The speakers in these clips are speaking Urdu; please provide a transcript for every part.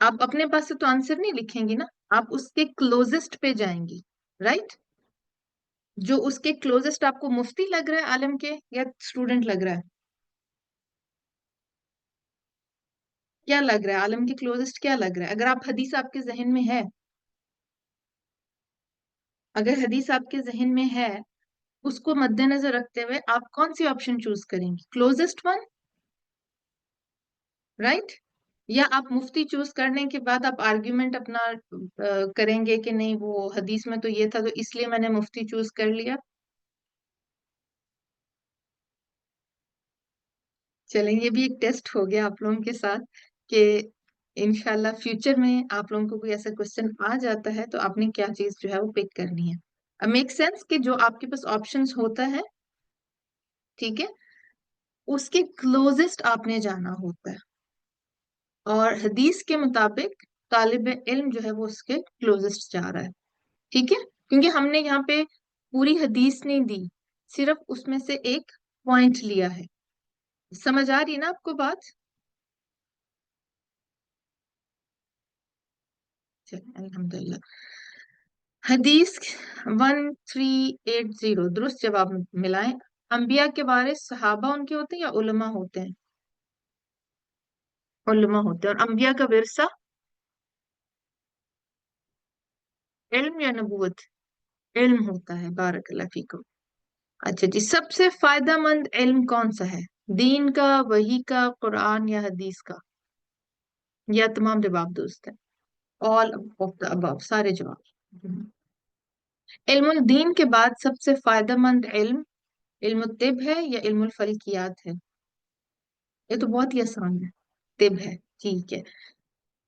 آپ اپنے پاس سے تو آنسر نہیں لکھیں گی نا، آپ اس کے کلوزسٹ پہ جائیں گی، رائٹ؟ جو اس کے کلوزسٹ آپ کو مفتی لگ رہا ہے عالم کے، یا اسٹوڈنٹ لگ رہا ہے؟ کیا لگ رہا ہے عالم کے کلوزسٹ؟ کیا لگ رہا ہے اگر آپ حدیث آپ کے ذہن میں ہے؟ اگر حدیث آپ کے ذہن میں ہے، اس کو مد نظر رکھتے ہوئے آپ کون سی آپشن چوز کریں گی؟ Closest one, right? یا آپ مفتی چوز کرنے کے بعد آپ آرگیومنٹ اپنا کریں گے کہ نہیں وہ حدیث میں تو یہ تھا تو اس لیے میں نے مفتی چوز کر لیا؟ چلیں، یہ بھی ایک ٹیسٹ ہو گیا آپ لوگوں کے ساتھ کہ انشاءاللہ فیوچر میں آپ لوگوں کو کوئی ایسا کوشچن آ جاتا ہے تو آپ نے کیا چیز جو ہے وہ پک کرنی ہے۔ میک سینس کہ جو آپ کے پاس آپشنز ہوتا ہے، ٹھیک ہے، اس کے کلوزسٹ آپ نے جانا ہوتا ہے، اور حدیث کے مطابق طالب علم جو ہے وہ اس کے کلوزسٹ جا رہا ہے، ٹھیک ہے؟ کیونکہ ہم نے یہاں پہ پوری حدیث نہیں دی، صرف اس میں سے ایک پوائنٹ لیا ہے۔ سمجھ آ رہی ہے نا آپ کو بات؟ چلیں الحمدللہ۔ حدیث 1380 درست جواب ملائیں۔ انبیاء کے وارث صحابہ ان کے ہوتے ہیں یا علماء ہوتے ہیں؟ علماء ہوتے ہیں۔ اور انبیاء کا ورثہ علم یا نبوت؟ علم ہوتا ہے، بارک اللہ فیکم۔ اچھا جی، سب سے فائدہ مند علم کون سا ہے؟ دین کا، وحی کا، قرآن یا حدیث کا؟ یا تمام جواب درست ہے؟ all of the above، سارے جواب۔ علم الدین کے بعد سب سے فائدہ مند علم علم الطب ہے یا علم الفلکیات ہے؟ یہ تو بہت ہی آسان ہے، طب ہے، ٹھیک ہے،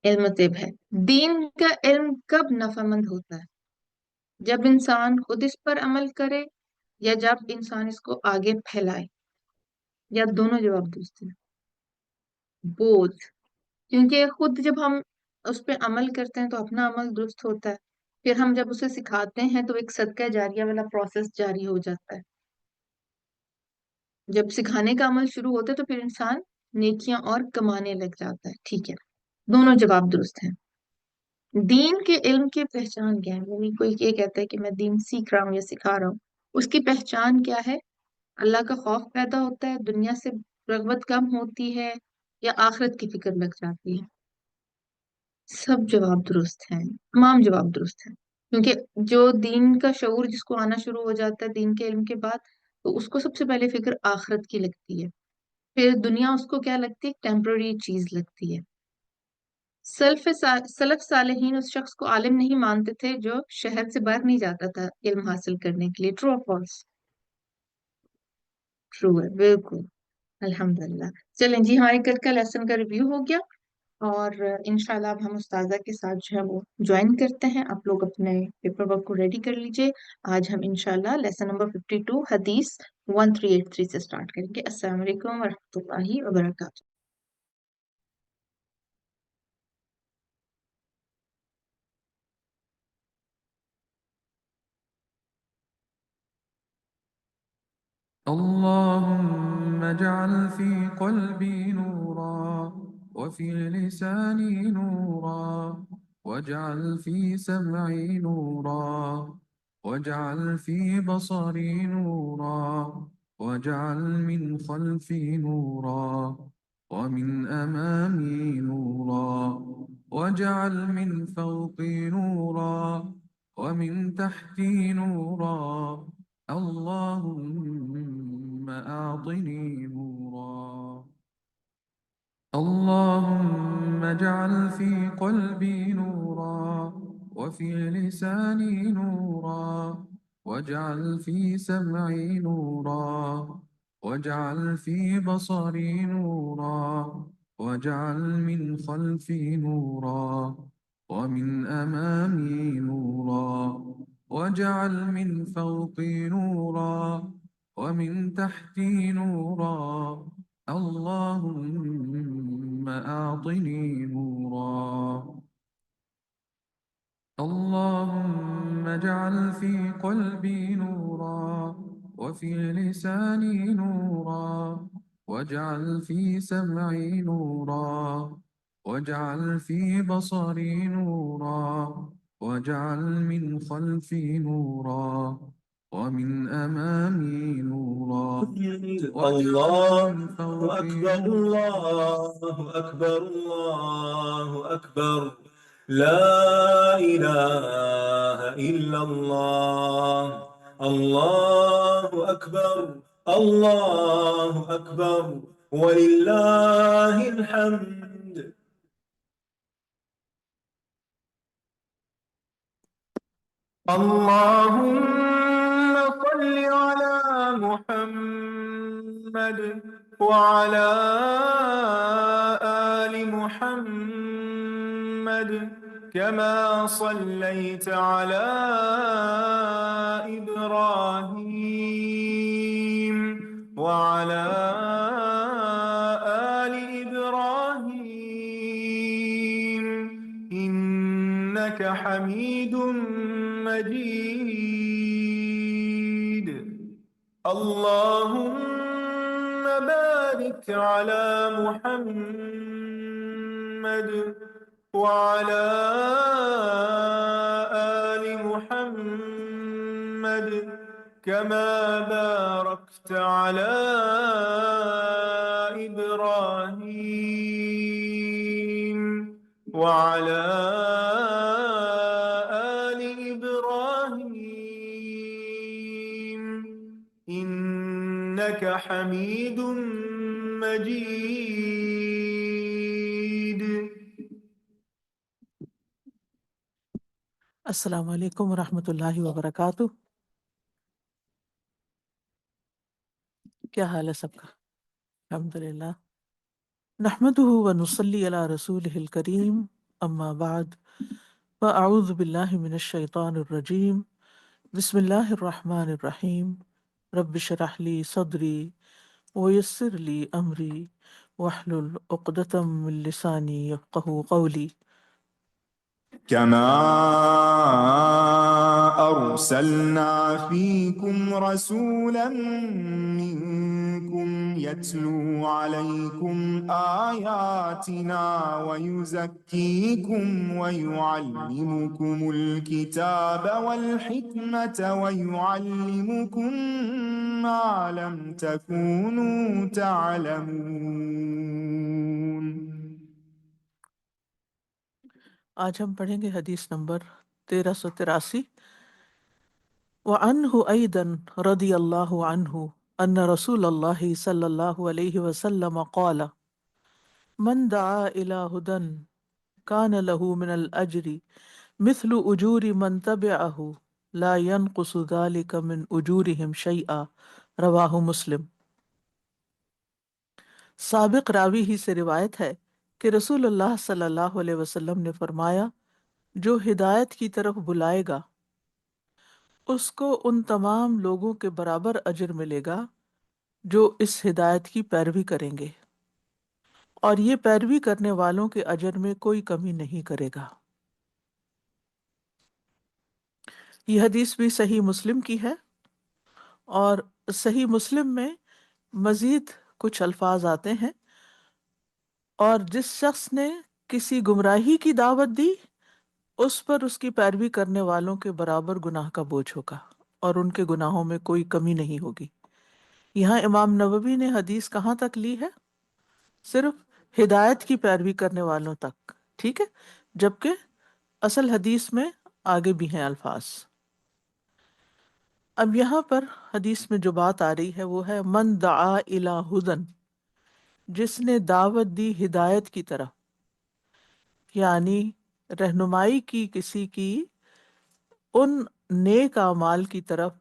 علم طب ہے۔ دین کا علم کب نفع مند ہوتا ہے؟ جب انسان خود اس پر عمل کرے، یا جب انسان اس کو آگے پھیلائے، یا دونوں جواب درست ہیں؟ بوتھ، کیونکہ خود جب ہم اس پہ عمل کرتے ہیں تو اپنا عمل درست ہوتا ہے، پھر ہم جب اسے سکھاتے ہیں تو ایک صدقہ جاریہ والا پروسیس جاری ہو جاتا ہے۔ جب سکھانے کا عمل شروع ہوتا ہے تو پھر انسان نیکیاں اور کمانے لگ جاتا ہے، ٹھیک ہے، دونوں جواب درست ہیں۔ دین کے علم کی پہچان کیا ہے؟ یعنی کوئی یہ کہتا ہے کہ میں دین سیکھ رہا ہوں یا سکھا رہا ہوں، اس کی پہچان کیا ہے؟ اللہ کا خوف پیدا ہوتا ہے، دنیا سے رغبت کم ہوتی ہے، یا آخرت کی فکر لگ جاتی ہے؟ سب جواب درست ہیں، تمام جواب درست ہیں، کیونکہ جو دین کا شعور جس کو آنا شروع ہو جاتا ہے دین کے علم کے بعد، تو اس کو سب سے پہلے فکر آخرت کی لگتی ہے، پھر دنیا اس کو کیا لگتی ہے؟ ٹیمپرری چیز لگتی ہے۔ سلف صالحین اس شخص کو عالم نہیں مانتے تھے جو شہر سے باہر نہیں جاتا تھا علم حاصل کرنے کے لیے، ٹرو اور فالس؟ ٹرو ہے، بالکل، الحمدللہ۔ چلیں جی، ہمارے کل کا لیسن کا ریویو ہو گیا، اور انشاءاللہ اب ہم استاذہ کے ساتھ جو ہے وہ جوائن کرتے ہیں۔ آپ لوگ اپنے پیپر ورک کو ریڈی کر لیجئے۔ آج ہم انشاءاللہ لیسن نمبر 52 حدیث 1383 سے سٹارٹ کریں گے۔ السلام علیکم ورحمۃ اللہ وبرکاتہ۔ اللهم اجعل في قلبي نورا وفي لساني نورا واجعل في سمعي نورا واجعل في بصري نورا واجعل من خلفي نورا ومن أمامي نورا واجعل من فوقي نورا ومن تحتي نورا اللهم أعطني نورا. اللهم اجعل في قلبي نورا وفي لساني نورا واجعل في سمعي نورا واجعل في بصري نورا واجعل من خلفي نورا ومن أمامي نورا واجعل من فوقي نورا ومن تحتي نورا اللهم أعطني نورا. اللهم اجعل في قلبي نورا وفي لساني نورا واجعل في سمعي نورا واجعل في بصري نورا، واجعل من خلفي نورا، ومن أمامي نورا، واجعل من الله فوقي أكبر الله أكبر الله أكبر لا إله إلا الله الله أكبر الله أكبر ولله الحمد. اللهم صل على محمد وعلى آل محمد كما صليت على إبراهيم وعلى آل إبراهيم إنك حميد مجيد. اللهم بارك على محمد وعلى آل محمد كما باركت على إبراهيم وعلى آل إبراهيم إنك حميد مجيد. السلام علیکم ورحمۃ اللہ وبرکاتہ. کیا حال ہے سب کا؟ الحمد للہ. نحمده ونصلی علی رسولہ الکریم. اما بعد فاعوذ باللہ من الشیطان الرجیم. بسم اللہ الرحمن الرحیم. رب اشرح لی صدری ویسر لی امری واحلل عقدۃ من لسانی یفقهوا قولی. كما أرسلنا فيكم رسولا منكم يتلو عليكم آياتنا ويزكيكم ويعلمكم الكتاب والحكمة ويعلمكم ما لم تكونوا تعلمون. آج ہم پڑھیں گے حدیث نمبر 1383. وعنہ ایضا رضی اللہ عنہ ان رسول اللہ صلی اللہ علیہ وسلم قال من دعا الى ہدن کان له من الاجر مثل اجور من تبعہ لا ينقص ذلك من اجورهم شیئا. رواہ مسلم. سابق راوی ہی سے روایت ہے کہ رسول اللہ صلی اللہ علیہ وسلم نے فرمایا جو ہدایت کی طرف بلائے گا اس کو ان تمام لوگوں کے برابر اجر ملے گا جو اس ہدایت کی پیروی کریں گے، اور یہ پیروی کرنے والوں کے اجر میں کوئی کمی نہیں کرے گا. یہ حدیث بھی صحیح مسلم کی ہے، اور صحیح مسلم میں مزید کچھ الفاظ آتے ہیں، اور جس شخص نے کسی گمراہی کی دعوت دی اس پر اس کی پیروی کرنے والوں کے برابر گناہ کا بوجھ ہوگا اور ان کے گناہوں میں کوئی کمی نہیں ہوگی. یہاں امام نووی نے حدیث کہاں تک لی ہے؟ صرف ہدایت کی پیروی کرنے والوں تک، ٹھیک ہے، جبکہ اصل حدیث میں آگے بھی ہیں الفاظ. اب یہاں پر حدیث میں جو بات آ رہی ہے وہ ہے من دعا الی ہدن، جس نے دعوت دی ہدایت کی طرف، یعنی رہنمائی کی کسی کی ان نیک اعمال کی طرف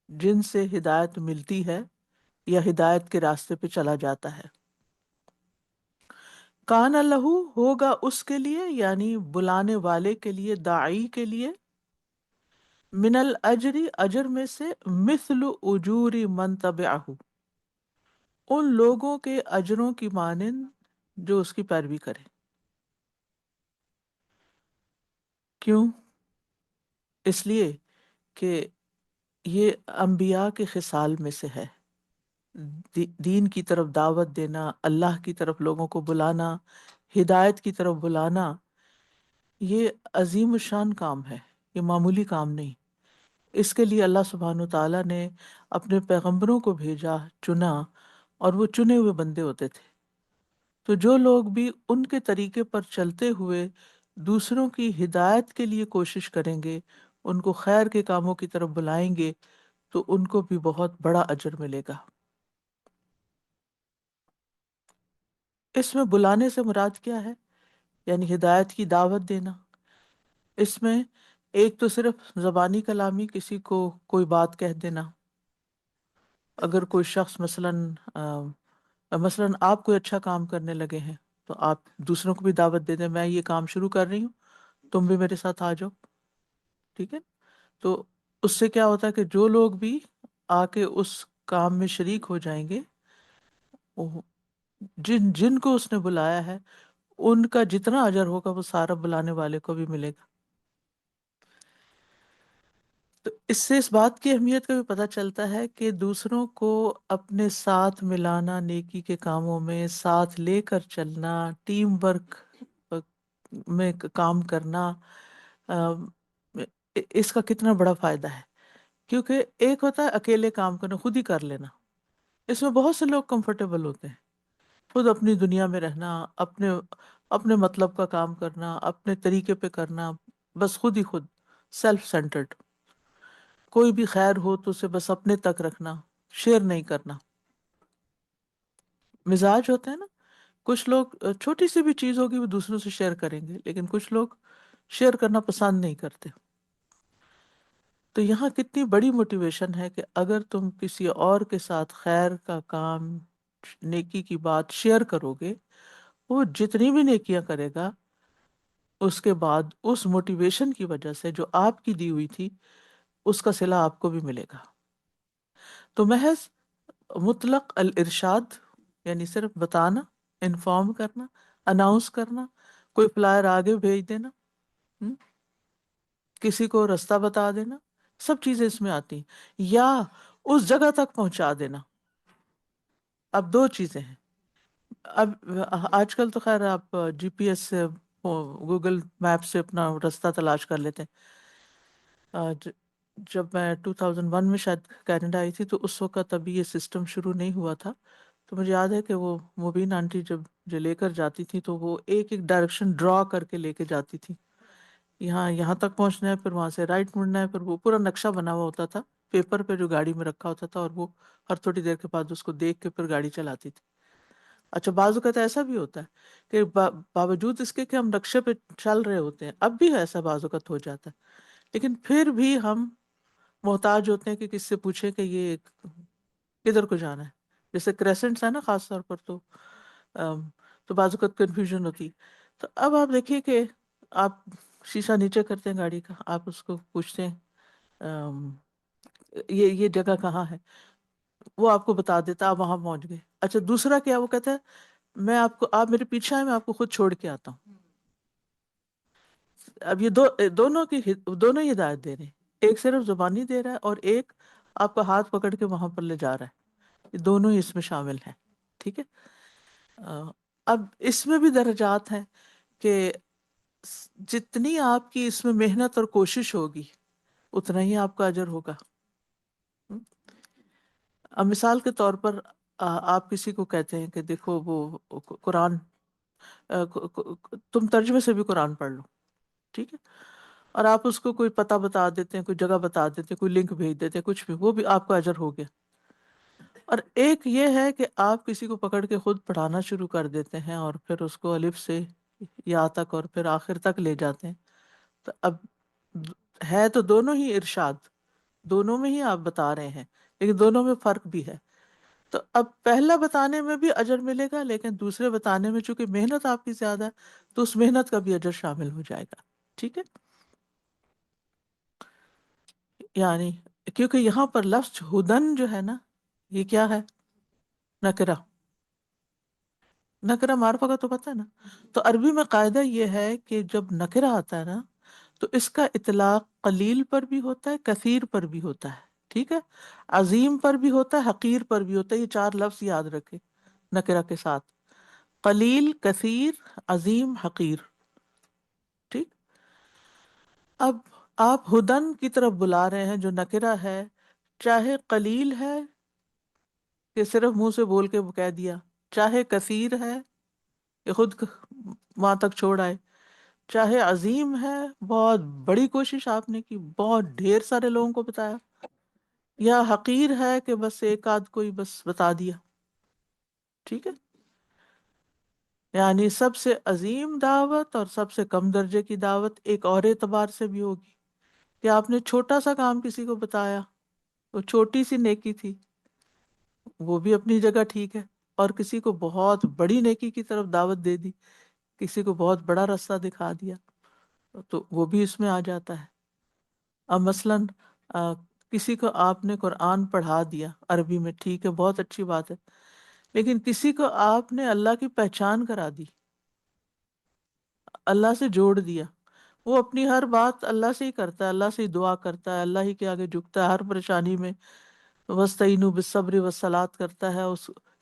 جن سے ہدایت ملتی ہے یا ہدایت کے راستے پہ چلا جاتا ہے. کان لہو ہوگا اس کے لیے، یعنی بلانے والے کے لیے، داعی کے لیے، من الاجری اجر میں سے، مثل اجور من تبعہ ان لوگوں کے اجروں کی مانند جو اس کی پیروی کرے. کیوں؟ اس لیے کہ یہ انبیاء کے خصال میں سے ہے. دین کی طرف دعوت دینا، اللہ کی طرف لوگوں کو بلانا، ہدایت کی طرف بلانا یہ عظیم الشان کام ہے، یہ معمولی کام نہیں۔ اس کے لیے اللہ سبحانہ تعالیٰ نے اپنے پیغمبروں کو بھیجا، چنا، اور وہ چنے ہوئے بندے ہوتے تھے۔ تو جو لوگ بھی ان کے طریقے پر چلتے ہوئے دوسروں کی ہدایت کے لیے کوشش کریں گے، ان کو خیر کے کاموں کی طرف بلائیں گے، تو ان کو بھی بہت بڑا اجر ملے گا۔ اس میں بلانے سے مراد کیا ہے؟ یعنی ہدایت کی دعوت دینا۔ اس میں ایک تو صرف زبانی کلامی کسی کو کوئی بات کہہ دینا۔ اگر کوئی شخص مثلاً آپ کوئی اچھا کام کرنے لگے ہیں تو آپ دوسروں کو بھی دعوت دے دیں، میں یہ کام شروع کر رہی ہوں، تم بھی میرے ساتھ آ جاؤ، ٹھیک ہے؟ تو اس سے کیا ہوتا ہے کہ جو لوگ بھی آ کے اس کام میں شریک ہو جائیں گے، وہ جن جن کو اس نے بلایا ہے ان کا جتنا اجر ہوگا وہ سارا بلانے والے کو بھی ملے گا۔ تو اس سے اس بات کی اہمیت کا بھی پتہ چلتا ہے کہ دوسروں کو اپنے ساتھ ملانا، نیکی کے کاموں میں ساتھ لے کر چلنا، ٹیم ورک میں کام کرنا، آم، اس کا کتنا بڑا فائدہ ہے۔ کیونکہ ایک ہوتا ہے اکیلے کام کرنا، خود ہی کر لینا، اس میں بہت سے لوگ کمفرٹیبل ہوتے ہیں، خود اپنی دنیا میں رہنا، اپنے اپنے مطلب کا کام کرنا، اپنے طریقے پہ کرنا، بس خود ہی خود، سیلف سینٹرڈ، کوئی بھی خیر ہو تو اسے بس اپنے تک رکھنا، شیئر نہیں کرنا۔ مزاج ہوتا ہے نا، کچھ لوگ چھوٹی سی بھی چیز ہوگی وہ دوسروں سے شیئر کریں گے، لیکن کچھ لوگ شیئر کرنا پسند نہیں کرتے۔ تو یہاں کتنی بڑی موٹیویشن ہے کہ اگر تم کسی اور کے ساتھ خیر کا کام، نیکی کی بات شیئر کرو گے، وہ جتنی بھی نیکیاں کرے گا اس کے بعد اس موٹیویشن کی وجہ سے جو آپ کی دی ہوئی تھی اس کا صلہ آپ کو بھی ملے گا۔ تو محض مطلق الارشاد یعنی صرف بتانا، انفارم کرنا، اناؤنس کرنا، کوئی فلائر آگے بھیج دینا، ہم، کسی کو رستہ بتا دینا، سب چیزیں اس میں آتی ہیں، یا اس جگہ تک پہنچا دینا۔ اب دو چیزیں ہیں، اب آج کل تو خیر آپ جی پی ایس سے، گوگل میپ سے اپنا راستہ تلاش کر لیتے ہیں۔ جب میں 2001 میں شاید کینیڈا آئی تھی تو اس وقت ابھی یہ سسٹم شروع نہیں ہوا تھا، تو مجھے یاد ہے کہ وہ مبین آنٹی جب جو لے کر جاتی تھی تو وہ ایک ایک ڈائریکشن ڈرا کر کے لے کے جاتی تھی، یہاں تک پہنچنا ہے، پھر وہاں سے رائٹ مڑنا ہے، پھر وہ پورا نقشہ بنا ہوا ہوتا تھا پیپر پہ جو گاڑی میں رکھا ہوتا تھا، اور وہ ہر تھوڑی دیر کے بعد اس کو دیکھ کے پھر گاڑی چلاتی تھی۔ اچھا، بعض اوقات ایسا بھی ہوتا ہے کہ باوجود اس کے کہ ہم نقشے پہ چل رہے ہوتے ہیں، اب بھی ایسا بعض اوقات ہو جاتا ہے، لیکن پھر بھی ہم محتاج ہوتے ہیں کہ کس سے پوچھیں کہ یہ کدھر کو جانا ہے۔ جیسے کریسنٹس ہے نا خاص طور پر، تو بعض اوقات کنفیوژن ہوتی ہے۔ تو اب آپ دیکھیے کہ آپ شیشہ نیچے کرتے ہیں گاڑی کا، آپ اس کو پوچھتے ہیں یہ جگہ کہاں ہے، وہ آپ کو بتا دیتا، آپ وہاں پہنچ گئے۔ اچھا، دوسرا کیا، وہ کہتا ہے آپ میرے پیچھے آئے، میں آپ کو خود چھوڑ کے آتا ہوں۔ اب یہ دونوں ہی ہدایت دے رہے ہیں، ایک صرف زبانی دے رہا ہے اور ایک آپ کا ہاتھ پکڑ کے وہاں پر لے جا رہا ہے، یہ دونوں ہی اس میں شامل ہیں، ٹھیک ہے۔ اب اس میں بھی درجات ہیں کہ جتنی آپ کی اس میں محنت اور کوشش ہوگی اتنا ہی آپ کا اجر ہوگا۔ اب مثال کے طور پر آپ کسی کو کہتے ہیں کہ دیکھو وہ قرآن، تم ترجمے سے بھی قرآن پڑھ لو، ٹھیک ہے، اور آپ اس کو کوئی پتہ بتا دیتے ہیں، کوئی جگہ بتا دیتے ہیں، کوئی لنک بھیج دیتے ہیں، کچھ بھی، وہ بھی آپ کا اجر ہو گیا۔ اور ایک یہ ہے کہ آپ کسی کو پکڑ کے خود پڑھانا شروع کر دیتے ہیں اور پھر اس کو الف سے یا تک اور پھر آخر تک لے جاتے ہیں۔ تو اب ہے تو دونوں ہی ارشاد، دونوں میں ہی آپ بتا رہے ہیں، لیکن دونوں میں فرق بھی ہے۔ تو اب پہلا بتانے میں بھی اجر ملے گا، لیکن دوسرے بتانے میں چونکہ محنت آپ کی زیادہ ہے تو اس محنت کا بھی اجر شامل ہو جائے گا، ٹھیک ہے۔ یعنی کیونکہ یہاں پر لفظ ہدن جو ہے نا، یہ کیا ہے؟ نکرہ، نکرہ معرفہ کا تو پتہ ہے نا۔ تو عربی میں قاعدہ یہ ہے کہ جب نکرہ آتا ہے نا تو اس کا اطلاق قلیل پر بھی ہوتا ہے، کثیر پر بھی ہوتا ہے، ٹھیک ہے، عظیم پر بھی ہوتا ہے، حقیر پر بھی ہوتا ہے، یہ چار لفظ یاد رکھے نکرہ کے ساتھ۔ قلیل، کثیر، عظیم، حقیر. ٹھیک. اب آپ ہدن کی طرف بلا رہے ہیں جو نکرہ ہے، چاہے قلیل ہے کہ صرف منہ سے بول کے وہ کہہ دیا، چاہے کثیر ہے کہ خود وہاں تک چھوڑ آئے، چاہے عظیم ہے بہت بڑی کوشش آپ نے کی، بہت ڈھیر سارے لوگوں کو بتایا، یا حقیر ہے کہ بس ایک آدھ کوئی بس بتا دیا. ٹھیک ہے. یعنی سب سے عظیم دعوت اور سب سے کم درجے کی دعوت ایک اور اعتبار سے بھی ہوگی کہ آپ نے چھوٹا سا کام کسی کو بتایا، وہ چھوٹی سی نیکی تھی، وہ بھی اپنی جگہ ٹھیک ہے، اور کسی کو بہت بڑی نیکی کی طرف دعوت دے دی، کسی کو بہت بڑا راستہ دکھا دیا، تو وہ بھی اس میں آ جاتا ہے. اب مثلاً کسی کو آپ نے قرآن پڑھا دیا عربی میں، ٹھیک ہے، بہت اچھی بات ہے، لیکن کسی کو آپ نے اللہ کی پہچان کرا دی، اللہ سے جوڑ دیا، وہ اپنی ہر بات اللہ سے ہی کرتا ہے، اللہ سے ہی دعا کرتا ہے، اللہ ہی کے آگے جھکتا ہے ہر پریشانی میں، وَاسْتَعِينُوا بِالصَّبْرِ وَالصَّلَاةِ کرتا ہے،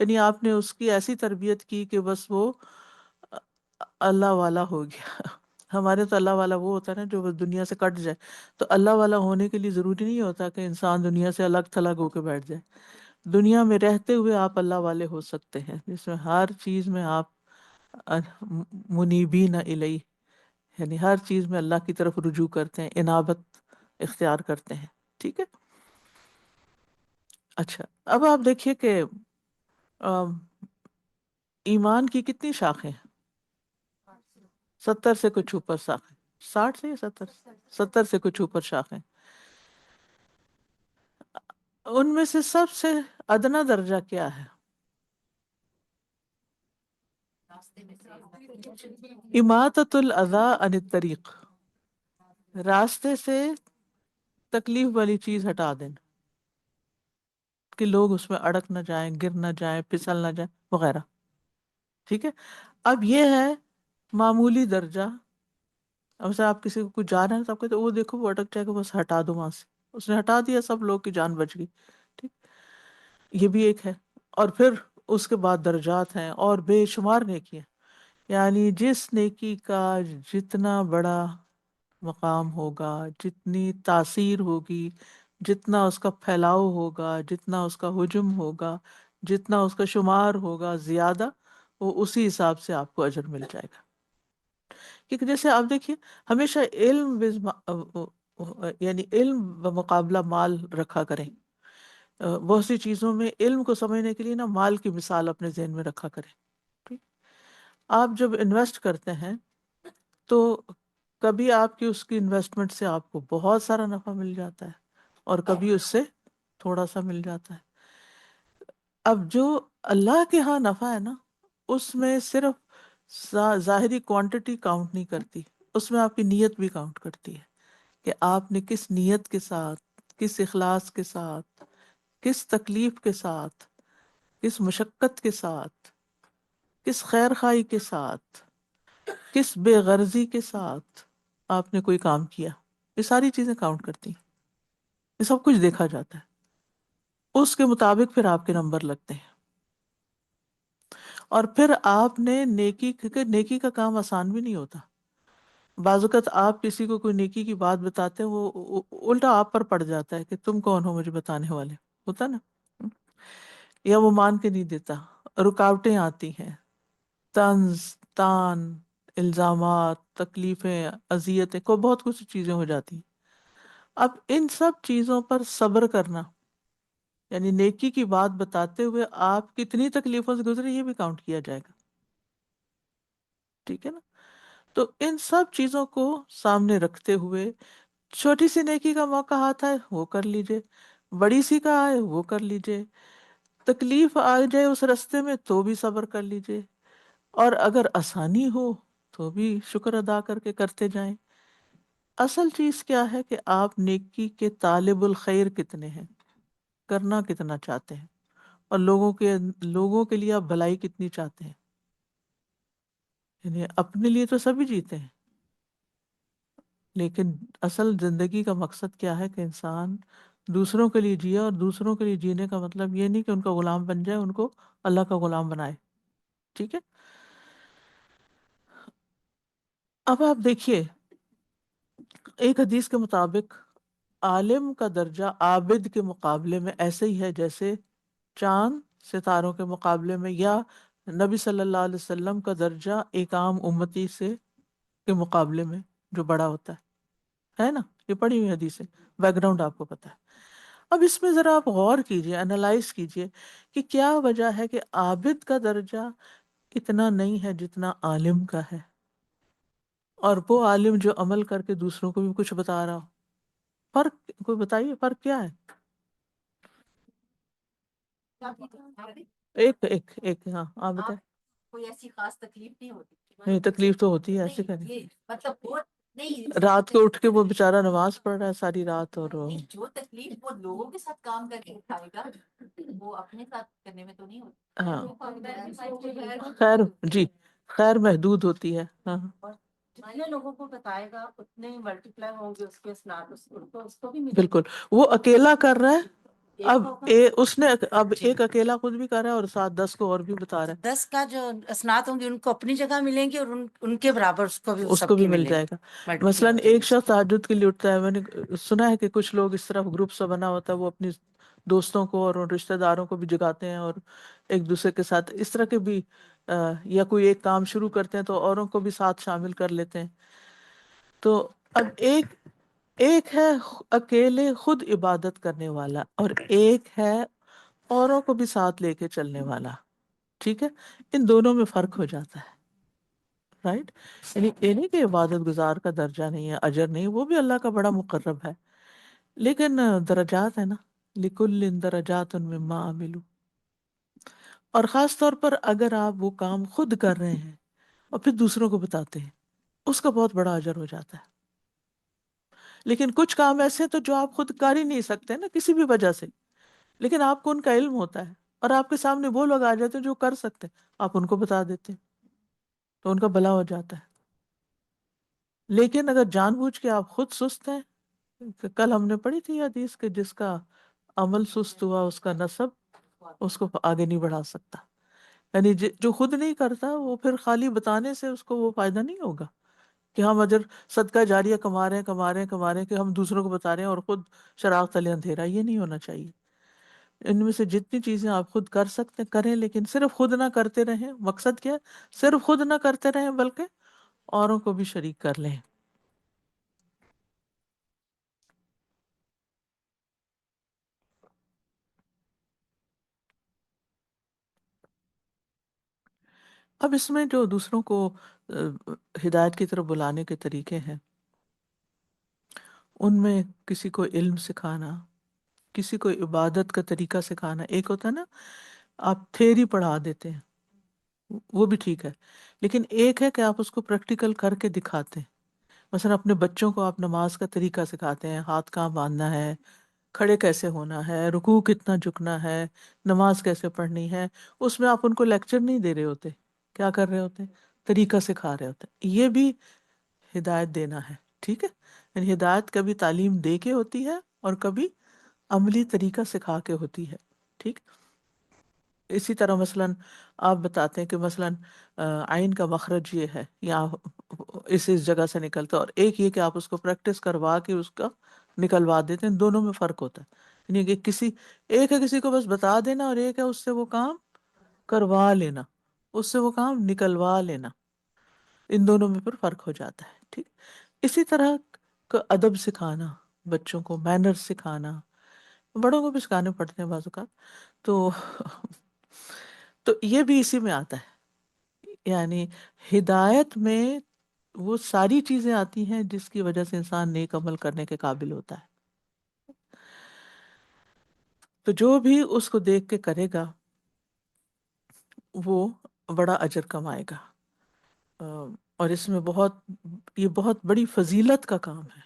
یعنی آپ نے اس کی ایسی تربیت کی کہ بس وہ اللہ والا ہو گیا. ہمارے تو اللہ والا وہ ہوتا ہے نا جو بس دنیا سے کٹ جائے، تو اللہ والا ہونے کے لیے ضروری نہیں ہوتا کہ انسان دنیا سے الگ تھلگ ہو کے بیٹھ جائے. دنیا میں رہتے ہوئے آپ اللہ والے ہو سکتے ہیں، جس میں ہر چیز میں آپ منیبین الیہ، یعنی ہر چیز میں اللہ کی طرف رجوع کرتے ہیں، انابت اختیار کرتے ہیں. ٹھیک ہے. اچھا، اب آپ دیکھیے کہ ایمان کی کتنی شاخیں ہیں؟ 70 سے کچھ اوپر شاخیں، 60 سے یا 70 سے کچھ اوپر شاخیں. ان میں سے سب سے ادنا درجہ کیا ہے؟ اماطۃ الاذی عن الطریق، راستے سے تکلیف والی چیز ہٹا دینا، کہ لوگ اس میں اڑک نہ جائیں، گر نہ جائیں، پھسل نہ جائیں وغیرہ. ٹھیک ہے. اب یہ ہے معمولی درجہ. اب سے آپ کسی کو کچھ جا رہے ہیں تو آپ کہتے ہیں وہ دیکھو وہ اٹک جائے گا، بس ہٹا دو وہاں سے، اس نے ہٹا دیا، سب لوگ کی جان بچ گئی. ٹھیک، یہ بھی ایک ہے. اور پھر اس کے بعد درجات ہیں اور بے شمار نیکیاں، یعنی جس نیکی کا جتنا بڑا مقام ہوگا، جتنی تاثیر ہوگی، جتنا اس کا پھیلاؤ ہوگا، جتنا اس کا حجم ہوگا، جتنا اس کا شمار ہوگا زیادہ، وہ اسی حساب سے آپ کو اجر مل جائے گا. کیونکہ جیسے آپ دیکھیے ہمیشہ یعنی علم بمقابلہ مال رکھا کریں. بہت سی چیزوں میں علم کو سمجھنے کے لیے نا مال کی مثال اپنے ذہن میں رکھا کریں. ٹھیک. آپ جب انویسٹ کرتے ہیں تو کبھی آپ کی اس کی انویسٹمنٹ سے آپ کو بہت سارا نفع مل جاتا ہے اور کبھی اس سے تھوڑا سا مل جاتا ہے. اب جو اللہ کے ہاں نفع ہے نا، اس میں صرف ظاہری کوانٹٹی کاؤنٹ نہیں کرتی، اس میں آپ کی نیت بھی کاؤنٹ کرتی ہے کہ آپ نے کس نیت کے ساتھ، کس اخلاص کے ساتھ، کس تکلیف کے ساتھ، کس مشقت کے ساتھ، کس خیر خواہی کے ساتھ، کس بے غرضی کے ساتھ آپ نے کوئی کام کیا. یہ ساری چیزیں کاؤنٹ کرتی ہیں، یہ سب کچھ دیکھا جاتا ہے، اس کے مطابق پھر آپ کے نمبر لگتے ہیں. اور پھر آپ نے نیکی، کیونکہ نیکی کا کام آسان بھی نہیں ہوتا. بعض اوقات آپ کسی کو کوئی نیکی کی بات بتاتے ہیں، وہ الٹا آپ پر پڑ جاتا ہے کہ تم کون ہو مجھے بتانے والے، ہوتا نا، یا وہ مان کے نہیں دیتا، رکاوٹیں آتی ہیں، طنز، تان، الزامات، تکلیفیں، اذیتیں، کو بہت کچھ چیزیں ہو جاتی ہیں. اب ان سب چیزوں پر صبر کرنا، یعنی نیکی کی بات بتاتے ہوئے آپ کتنی تکلیفوں سے گزرے یہ بھی کاؤنٹ کیا جائے گا. ٹھیک ہے نا. تو ان سب چیزوں کو سامنے رکھتے ہوئے چھوٹی سی نیکی کا موقع آتا ہے وہ کر لیجئے، بڑی سی کا آئے وہ کر لیجئے، تکلیف آ جائے اس رستے میں تو بھی صبر کر لیجئے، اور اگر آسانی ہو تو بھی شکر ادا کر کے کرتے جائیں. اصل چیز کیا ہے کہ آپ نیکی کے طالب الخیر کتنے ہیں، کرنا کتنا چاہتے ہیں، اور لوگوں کے لیے آپ بھلائی کتنی چاہتے ہیں. یعنی اپنے لیے تو سبھی جیتے ہیں، لیکن اصل زندگی کا مقصد کیا ہے کہ انسان دوسروں کے لیے جیے، اور دوسروں کے لیے جینے کا مطلب یہ نہیں کہ ان کا غلام بن جائے، ان کو اللہ کا غلام بنائے. ٹھیک ہے. اب آپ دیکھیے، ایک حدیث کے مطابق عالم کا درجہ عابد کے مقابلے میں ایسے ہی ہے جیسے چاند ستاروں کے مقابلے میں، یا نبی صلی اللہ علیہ وسلم کا درجہ ایک عام امتی سے کے مقابلے میں جو بڑا ہوتا ہے نا؟ یہ پڑھی ہوئی حدیث ہے، بیک گراؤنڈ آپ کو پتا ہے۔ اب اس میں ذرا آپ غور کیجئے، انالائز کیجئے کہ کیا وجہ ہے کہ عابد کا درجہ اتنا نہیں ہے جتنا عالم کا ہے، اور وہ عالم جو عمل کر کے دوسروں کو بھی کچھ بتا رہا ہو۔ فرق کوئی بتائیے، فرق کیا ہے؟ ایک ایک ایک ہاں آپ بتائیں۔ کوئی ایسی خاص تکلیف نہیں ہوتی، نہیں تکلیف تو ہوتی ہے، ایسے کریں یہ مطلب وہ نہیں، رات کو اٹھ کے وہ بیچارہ نماز پڑھ رہا ہے ساری رات، اور نہیں، جو تکلیف وہ لوگوں کے ساتھ کام کر کے اٹھائے گا وہ اپنے ساتھ کرنے میں تو نہیں ہوتی۔ ہاں خیر جی، خیر محدود ہوتی ہے، ہاں جتنے لوگوں کو بتائے گا اتنے ملٹیپلائی ہوں گے اس کے اسناد، اس کو بھی ملے بالکل۔ وہ اکیلا کر رہا ہے، اب اس نے اب ایک اکیلا خود بھی کر رہا ہے اور ساتھ 10 کو اور بھی بتا رہا ہے، 10 کا جو اسناد ہوں گے ان کو اپنی جگہ ملیں گے، اور ان کے برابر اس کو بھی اس سب کو بھی کی مل ملیں جائے گے۔ گا۔ مثلاً ایک شخص تہجد کے لیے اٹھتا ہے، میں نے سنا ہے کہ کچھ لوگ اس طرح گروپ سا بنا ہوتا ہے، وہ اپنی دوستوں کو اور رشتہ داروں کو بھی جگاتے ہیں اور ایک دوسرے کے ساتھ اس طرح کے بھی یا کوئی ایک کام شروع کرتے ہیں تو اوروں کو بھی ساتھ شامل کر لیتے ہیں۔ تو اب ایک ہے اکیلے خود عبادت کرنے والا، اور ایک ہے اوروں کو بھی ساتھ لے کے چلنے والا، ٹھیک ہے؟ ان دونوں میں فرق ہو جاتا ہے، رائٹ؟ یعنی یہ نہیں کہ عبادت گزار کا درجہ نہیں ہے، اجر نہیں، وہ بھی اللہ کا بڑا مقرب ہے، لیکن درجات ہے نا، لکل درجات مما عملوا۔ اور خاص طور پر اگر آپ وہ کام خود کر رہے ہیں اور پھر دوسروں کو بتاتے ہیں، اس کا بہت بڑا اجر ہو جاتا ہے۔ لیکن کچھ کام ایسے ہیں تو جو آپ خود کر ہی نہیں سکتے نا کسی بھی وجہ سے، لیکن آپ کو ان کا علم ہوتا ہے اور آپ کے سامنے وہ لوگ آ جاتے ہیں جو کر سکتے ہیں، آپ ان کو بتا دیتے ہیں تو ان کا بھلا ہو جاتا ہے۔ لیکن اگر جان بوجھ کے آپ خود سست ہیں، کہ کل ہم نے پڑھی تھی حدیث کہ جس کا عمل سست ہوا اس کا نسب اس کو آگے نہیں بڑھا سکتا، یعنی جو خود نہیں کرتا وہ پھر خالی بتانے سے اس کو وہ فائدہ نہیں ہوگا کہ ہم اجر صدقہ جاریہ کما رہے ہیں کہ ہم دوسروں کو بتا رہے ہیں اور خود چراغ تلے اندھیرا۔ یہ نہیں ہونا چاہیے۔ ان میں سے جتنی چیزیں آپ خود کر سکتے ہیں کریں، لیکن صرف خود نہ کرتے رہیں۔ مقصد کیا ہے؟ صرف خود نہ کرتے رہیں بلکہ اوروں کو بھی شریک کر لیں۔ اب اس میں جو دوسروں کو ہدایت کی طرف بلانے کے طریقے ہیں، ان میں کسی کو علم سکھانا، کسی کو عبادت کا طریقہ سکھانا۔ ایک ہوتا ہے نا آپ تھیوری پڑھا دیتے ہیں، وہ بھی ٹھیک ہے، لیکن ایک ہے کہ آپ اس کو پریکٹیکل کر کے دکھاتے ہیں۔ مثلا اپنے بچوں کو آپ نماز کا طریقہ سکھاتے ہیں، ہاتھ کہاں باندھنا ہے، کھڑے کیسے ہونا ہے، رکوع کتنا جھکنا ہے، نماز کیسے پڑھنی ہے۔ اس میں آپ ان کو لیکچر نہیں دے رہے ہوتے، کیا کر رہے ہوتے ہیں؟ طریقہ سکھا رہے ہوتے ہیں۔ یہ بھی ہدایت دینا ہے، ٹھیک ہے؟ یعنی ہدایت کبھی تعلیم دے کے ہوتی ہے اور کبھی عملی طریقہ سکھا کے ہوتی ہے، ٹھیک؟ اسی طرح مثلاً آپ بتاتے ہیں کہ مثلاً عین کا مخرج یہ ہے یا اس جگہ سے نکلتا ہے، اور ایک یہ کہ آپ اس کو پریکٹس کروا کے اس کا نکلوا دیتے ہیں۔ دونوں میں فرق ہوتا ہے، یعنی کہ ایک ہے کسی کو بس بتا دینا اور ایک ہے اس سے وہ کام کروا لینا، اس سے وہ کام نکلوا لینا۔ ان دونوں میں پھر فرق ہو جاتا ہے، ٹھیک؟ اسی طرح کا ادب سکھانا، بچوں کو مینر سکھانا، بڑوں کو بھی سکھانے پڑتے ہیں بعض اوقات، تو تو یہ بھی اسی میں آتا ہے۔ یعنی ہدایت میں وہ ساری چیزیں آتی ہیں جس کی وجہ سے انسان نیک عمل کرنے کے قابل ہوتا ہے۔ تو جو بھی اس کو دیکھ کے کرے گا وہ بڑا اجر کمائے گا۔ اور اس میں یہ بہت بڑی فضیلت کا کام ہے،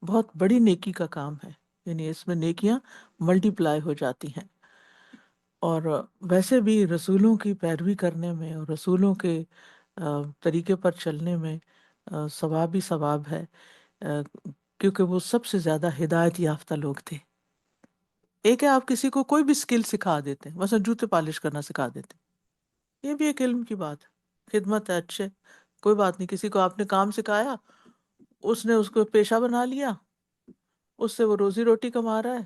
بہت بڑی نیکی کا کام ہے، یعنی اس میں نیکیاں ملٹی پلائی ہو جاتی ہیں۔ اور ویسے بھی رسولوں کی پیروی کرنے میں اور رسولوں کے طریقے پر چلنے میں ثواب ہی ثواب ہے، کیونکہ وہ سب سے زیادہ ہدایت یافتہ لوگ تھے۔ ایک ہے آپ کسی کو کوئی بھی سکل سکھا دیتے ہیں، مثلا جوتے پالش کرنا سکھا دیتے ہیں، یہ بھی ایک علم کی بات ہے، خدمت ہے، اچھے کوئی بات نہیں، کسی کو آپ نے کام سکھایا، اس نے اس کو پیشہ بنا لیا، اس سے وہ روزی روٹی کما رہا ہے،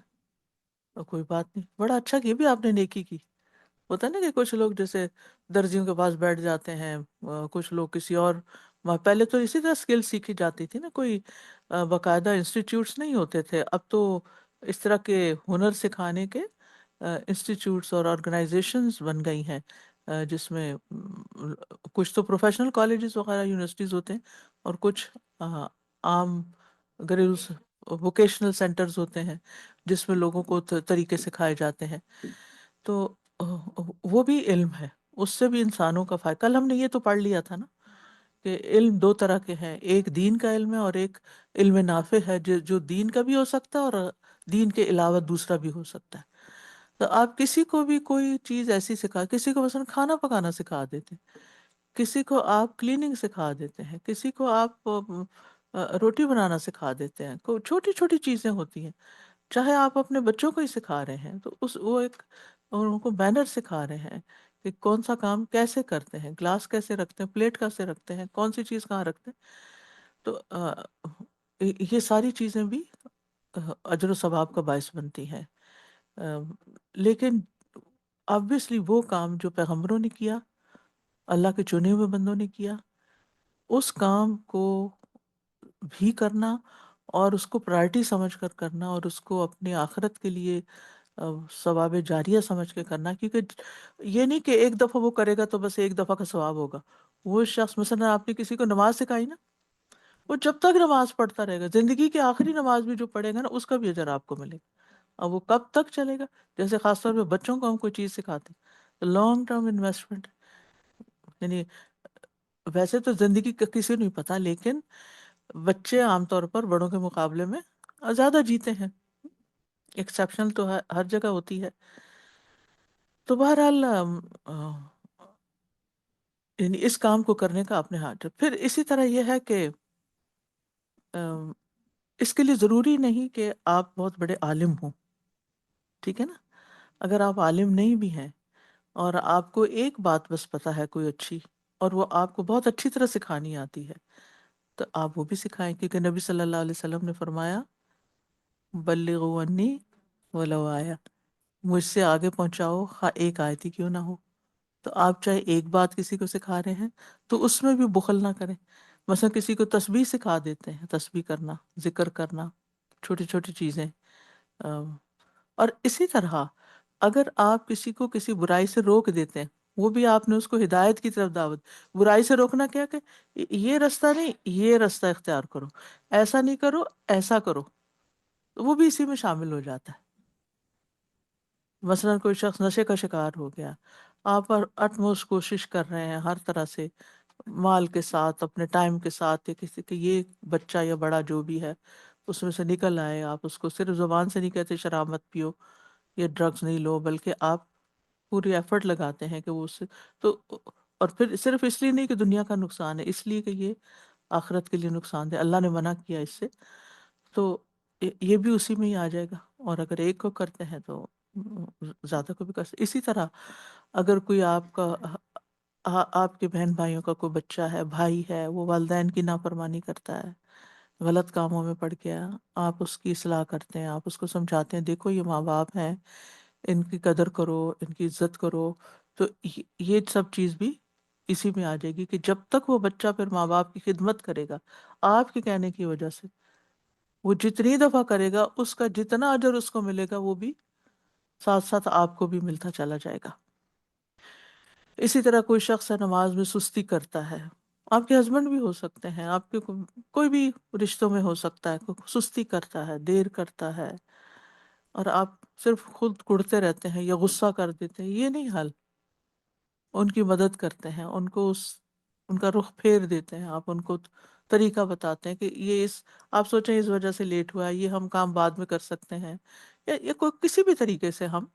تو کوئی بات نہیں، بڑا اچھا کی بھی آپ نے نیکی کی۔ ہوتا ہے نا کہ کچھ لوگ جیسے درزیوں کے پاس بیٹھ جاتے ہیں، کچھ لوگ کسی اور، پہلے تو اسی طرح اسکل سیکھی جاتی تھی نا، کوئی باقاعدہ انسٹیٹیوٹس نہیں ہوتے تھے، اب تو اس طرح کے ہنر سکھانے کے انسٹیٹیوٹس اور آرگنائزیشنز بن گئی ہیں، جس میں کچھ تو پروفیشنل کالجز وغیرہ یونیورسٹیز ہوتے ہیں، اور کچھ عام گھریلو ووکیشنل سینٹرز ہوتے ہیں جس میں لوگوں کو طریقے سکھائے جاتے ہیں۔ تو وہ بھی علم ہے، اس سے بھی انسانوں کا فائدہ۔ کل ہم نے یہ تو پڑھ لیا تھا نا کہ علم دو طرح کے ہیں، ایک دین کا علم ہے اور ایک علم نافع ہے، جو دین کا بھی ہو سکتا ہے اور دین کے علاوہ دوسرا بھی ہو سکتا ہے۔ تو آپ کسی کو بھی کوئی چیز ایسی سکھا، کسی کو مثلا کھانا پکانا سکھا دیتے ہیں، کسی کو آپ کلیننگ سکھا دیتے ہیں، کسی کو آپ روٹی بنانا سکھا دیتے ہیں، کوئی چھوٹی چھوٹی چیزیں ہوتی ہیں، چاہے آپ اپنے بچوں کو ہی سکھا رہے ہیں، تو وہ ایک، اور ان کو مینر سکھا رہے ہیں کہ کون سا کام کیسے کرتے ہیں، گلاس کیسے رکھتے ہیں، پلیٹ کیسے رکھتے ہیں، کون سی چیز کہاں رکھتے ہیں۔ تو یہ ساری چیزیں بھی اجر و ثواب کا باعث بنتی ہیں۔ لیکن obviously وہ کام جو پیغمبروں نے کیا، اللہ کے چنے ہوئے بندوں نے کیا، اس کام کو بھی کرنا اور اس کو پرائرٹی سمجھ کر کرنا، اور اس کو اپنے آخرت کے لیے ثواب جاریہ سمجھ کے کرنا، کیونکہ یہ نہیں کہ ایک دفعہ وہ کرے گا تو بس ایک دفعہ کا ثواب ہوگا۔ وہ شخص، مثلا آپ نے کسی کو نماز سکھائی نا، وہ جب تک نماز پڑھتا رہے گا، زندگی کی آخری نماز بھی جو پڑھے گا نا، اس کا بھی اجر آپ کو ملے گا۔ اب وہ کب تک چلے گا؟ جیسے خاص طور پہ بچوں کو ہم کوئی چیز سکھاتے ہیں، لانگ ٹرم انویسٹمنٹ، یعنی ویسے تو زندگی کا کسی کو نہیں پتا، لیکن بچے عام طور پر بڑوں کے مقابلے میں زیادہ جیتے ہیں، ایکسیپشنل تو ہر جگہ ہوتی ہے۔ تو بہرحال یعنی اس کام کو کرنے کا اپنے ہاتھ۔ پھر اسی طرح یہ ہے کہ ام، اس کے لیے ضروری نہیں کہ آپ بہت بڑے عالم ہوں، ٹھیک ہے نا؟ اگر آپ عالم نہیں بھی ہیں اور آپ کو ایک بات بس پتہ ہے کوئی اچھی، اور وہ آپ کو بہت اچھی طرح سکھانی آتی ہے، تو آپ وہ بھی سکھائیں، کیونکہ نبی صلی اللہ علیہ وسلم نے فرمایا بلغوا عنی ولو آیا، مجھ سے آگے پہنچاؤ خواہ ایک آیت ہی کیوں نہ ہو۔ تو آپ چاہے ایک بات کسی کو سکھا رہے ہیں تو اس میں بھی بخل نہ کریں۔ مثلا کسی کو تسبیح سکھا دیتے ہیں، تسبیح کرنا، ذکر کرنا، چھوٹی چھوٹی چیزیں۔ اور اسی طرح اگر آپ کسی کو کسی برائی سے روک دیتے ہیں، وہ بھی آپ نے اس کو ہدایت کی طرف دعوت۔ برائی سے روکنا کیا کہ یہ رستہ نہیں، یہ رستہ اختیار کرو، ایسا نہیں کرو، ایسا کرو، تو وہ بھی اسی میں شامل ہو جاتا ہے۔ مثلاً کوئی شخص نشے کا شکار ہو گیا، آپ اٹموسٹ کوشش کر رہے ہیں ہر طرح سے، مال کے ساتھ، اپنے ٹائم کے ساتھ، یا کسی کہ یہ بچہ یا بڑا جو بھی ہے اس میں سے نکل آئے۔ آپ اس کو صرف زبان سے نہیں کہتے شراب مت پیو یا ڈرگز نہیں لو، بلکہ آپ پوری ایفرٹ لگاتے ہیں کہ وہ اس سے تو، اور پھر صرف اس لیے نہیں کہ دنیا کا نقصان ہے، اس لیے کہ یہ آخرت کے لیے نقصان دہ، اللہ نے منع کیا اس سے، تو یہ بھی اسی میں ہی آ جائے گا۔ اور اگر ایک کو کرتے ہیں تو زیادہ کو بھی کر سکتے۔ اسی طرح اگر کوئی آپ کا آپ کے بہن بھائیوں کا کوئی بچہ ہے، بھائی ہے، وہ والدین کی نافرمانی کرتا ہے، غلط کاموں میں پڑ گیا، آپ اس کی اصلاح کرتے ہیں، آپ اس کو سمجھاتے ہیں دیکھو یہ ماں باپ ہیں، ان کی قدر کرو، ان کی عزت کرو، تو یہ سب چیز بھی اسی میں آ جائے گی کہ جب تک وہ بچہ پھر ماں باپ کی خدمت کرے گا آپ کے کہنے کی وجہ سے، وہ جتنی دفعہ کرے گا اس کا جتنا اجر اس کو ملے گا وہ بھی ساتھ ساتھ آپ کو بھی ملتا چلا جائے گا۔ اسی طرح کوئی شخص ہے نماز میں سستی کرتا ہے، آپ کے ہسبینڈ بھی ہو سکتے ہیں، آپ کے کوئی بھی رشتوں میں ہو سکتا ہے، کوئی سستی کرتا ہے، دیر کرتا ہے، اور آپ صرف خود کڑتے رہتے ہیں یا غصہ کر دیتے ہیں، یہ نہیں حل۔ ان کی مدد کرتے ہیں، ان کو ان کا رخ پھیر دیتے ہیں، آپ ان کو طریقہ بتاتے ہیں کہ یہ آپ سوچیں اس وجہ سے لیٹ ہوا ہے، یہ ہم کام بعد میں کر سکتے ہیں، یا کوئی کسی بھی طریقے سے ہم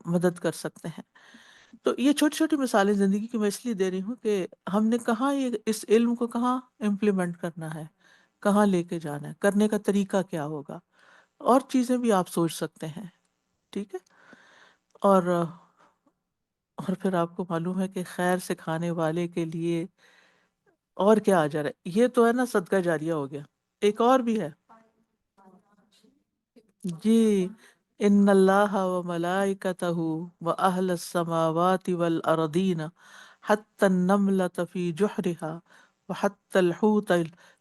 مدد کر سکتے ہیں۔ تو یہ چھوٹی چھوٹی مثالیں زندگی کی میں اس لیے دے رہی ہوں کہ ہم نے کہاں اس علم کو کہاں امپلیمنٹ کرنا ہے، کہاں لے کے جانا ہے، کرنے کا طریقہ کیا ہوگا، اور چیزیں بھی آپ سوچ سکتے ہیں، ٹھیک ہے۔ اور پھر آپ کو معلوم ہے کہ خیر سکھانے والے کے لیے اور کیا آ جا رہا ہے؟ یہ تو ہے نا صدقہ جاریہ ہو گیا. ایک اور بھی ہے جی، ان اللہ و ملائکتہ و اہل السماوات والارضین حتی النملة فی جحرها وحتی الحوت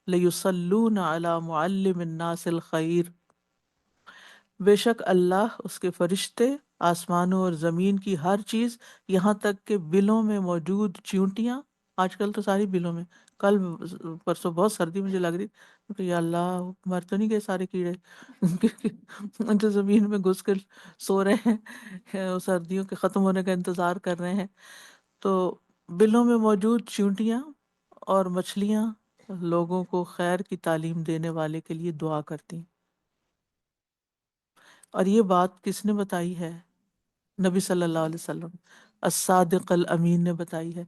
لیصلون علی معلم الناس الخیر. بے شک اللہ، اس کے فرشتے، آسمانوں اور زمین کی ہر چیز، یہاں تک کہ بلوں میں موجود چیونٹیاں. آج کل تو ساری بلوں میں، کل پرسوں بہت سردی مجھے لگ رہی کہ یا اللہ مر تو نہیں گئے سارے کیڑے جو زمین میں گھس کر سو رہے ہیں، سردیوں کے ختم ہونے کا انتظار کر رہے ہیں. تو بلوں میں موجود چیونٹیاں اور مچھلیاں لوگوں کو خیر کی تعلیم دینے والے کے لیے دعا کرتی ہیں. اور یہ بات کس نے بتائی ہے؟ نبی صلی اللہ علیہ وسلم الصادق الامین نے بتائی ہے.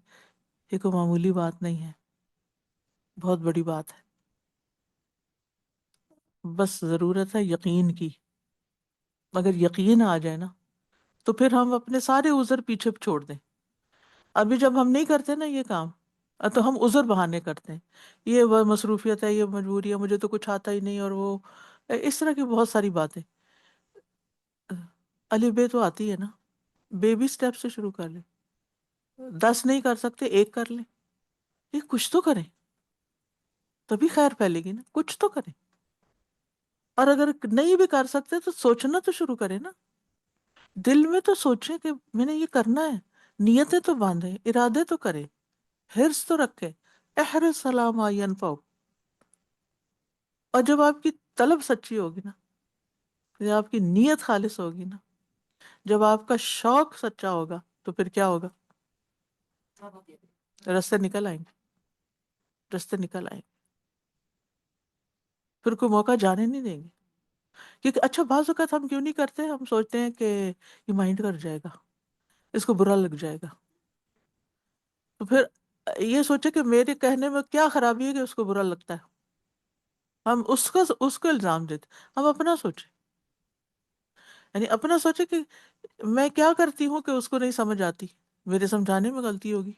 یہ کوئی معمولی بات نہیں ہے، بہت بڑی بات ہے. بس ضرورت ہے یقین کی. اگر یقین آ جائے نا تو پھر ہم اپنے سارے عذر پیچھے چھوڑ دیں. ابھی جب ہم نہیں کرتے نا یہ کام، تو ہم عذر بہانے کرتے ہیں. یہ وہ مصروفیت ہے، یہ مجبوری ہے، مجھے تو کچھ آتا ہی نہیں، اور وہ اس طرح کی بہت ساری باتیں. الف بے تو آتی ہے نا، بیبی سٹیپ سے شروع کر لیں. 10 نہیں کر سکتے، 1 کر لیں. یہ کچھ تو کریں، تبھی خیر پھیلے گی نا. کچھ تو کریں. اور اگر نہیں بھی کر سکتے تو سوچنا تو شروع کریں نا. دل میں تو سوچیں کہ میں نے یہ کرنا ہے، نیتیں تو باندھیں، ارادے تو کریں، حرص تو رکھیں. احرص علی ما ینفعک. اور جب آپ کی طلب سچی ہوگی نا، جب آپ کی نیت خالص ہوگی نا، جب آپ کا شوق سچا ہوگا، تو پھر کیا ہوگا؟ رستے نکل آئیں گے، رستے نکل آئیں گے. پھر کوئی موقع جانے نہیں دیں گے. کیونکہ اچھا بعض اوقات ہم کیوں نہیں کرتے؟ ہم سوچتے ہیں کہ یہ مائنڈ کر جائے گا، اس کو برا لگ جائے گا. تو پھر یہ سوچے کہ میرے کہنے میں کیا خرابی ہے کہ اس کو برا لگتا ہے. ہم اس کو الزام دیتے. ہم اپنا سوچیں، یعنی اپنا سوچے کہ میں کیا کرتی ہوں کہ اس کو نہیں سمجھ آتی، میرے سمجھانے میں غلطی ہوگی.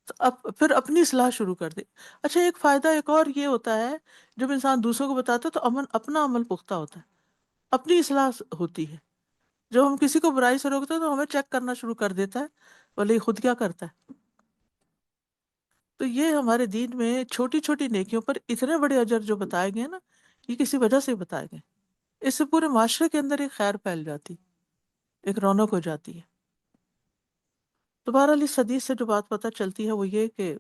تو اب پھر اپنی اصلاح شروع کر دے. اچھا ایک فائدہ ایک اور یہ ہوتا ہے، جب انسان دوسروں کو بتاتا ہے تو اپنا عمل پختہ ہوتا ہے، اپنی اصلاح ہوتی ہے. جب ہم کسی کو برائی سے روکتے ہیں تو ہمیں چیک کرنا شروع کر دیتا ہے بولے یہ خود کیا کرتا ہے. تو یہ ہمارے دین میں چھوٹی چھوٹی نیکیوں پر اتنے بڑے اجر جو بتائے گئے نا، یہ کسی وجہ سے بتائے گئے. اس سے پورے معاشرے کے اندر ایک خیر پھیل جاتی، ایک رونق ہو جاتی ہے. تو بہرحال اس حدیث سے جو بات پتہ چلتی ہے وہ یہ کہ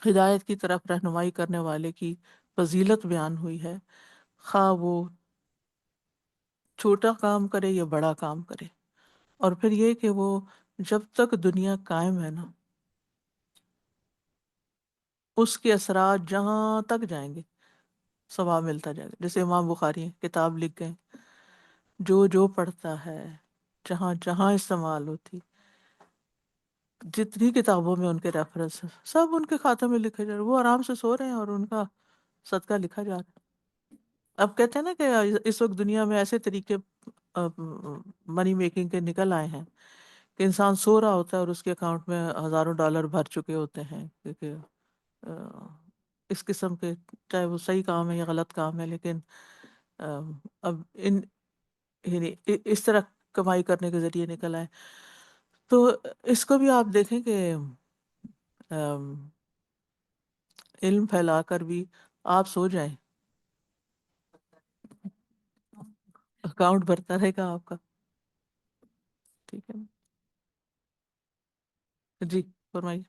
ہدایت کی طرف رہنمائی کرنے والے کی فضیلت بیان ہوئی ہے، خواہ وہ چھوٹا کام کرے یا بڑا کام کرے. اور پھر یہ کہ وہ جب تک دنیا قائم ہے نا، اس کے اثرات جہاں تک جائیں گے ثواب ملتا جائے گا. جیسے امام بخاری ہیں، کتاب لکھ گئے، جو پڑھتا ہے، جہاں جہاں استعمال ہوتی، جتنی کتابوں میں ان کے ریفرنس ہیں سب ان کے کھاتے میں لکھے جا رہے. وہ آرام سے سو رہے ہیں اور ان کا صدقہ لکھا جا رہا ہے. اب کہتے ہیں نا کہ اس وقت دنیا میں ایسے طریقے منی میکنگ کے نکل آئے ہیں کہ انسان سو رہا ہوتا ہے اور اس کے اکاؤنٹ میں ہزاروں ڈالر بھر چکے ہوتے ہیں. کیونکہ اس قسم کے، چاہے وہ صحیح کام ہے یا غلط کام ہے، لیکن اب یعنی اس طرح کمائی کرنے کے ذریعے نکل آئے. تو اس کو بھی آپ دیکھیں کہ علم پھیلا کر بھی آپ سو جائیں، اکاؤنٹ بھرتا رہے گا آپ کا. ٹھیک ہے نا؟ جی فرمائیے.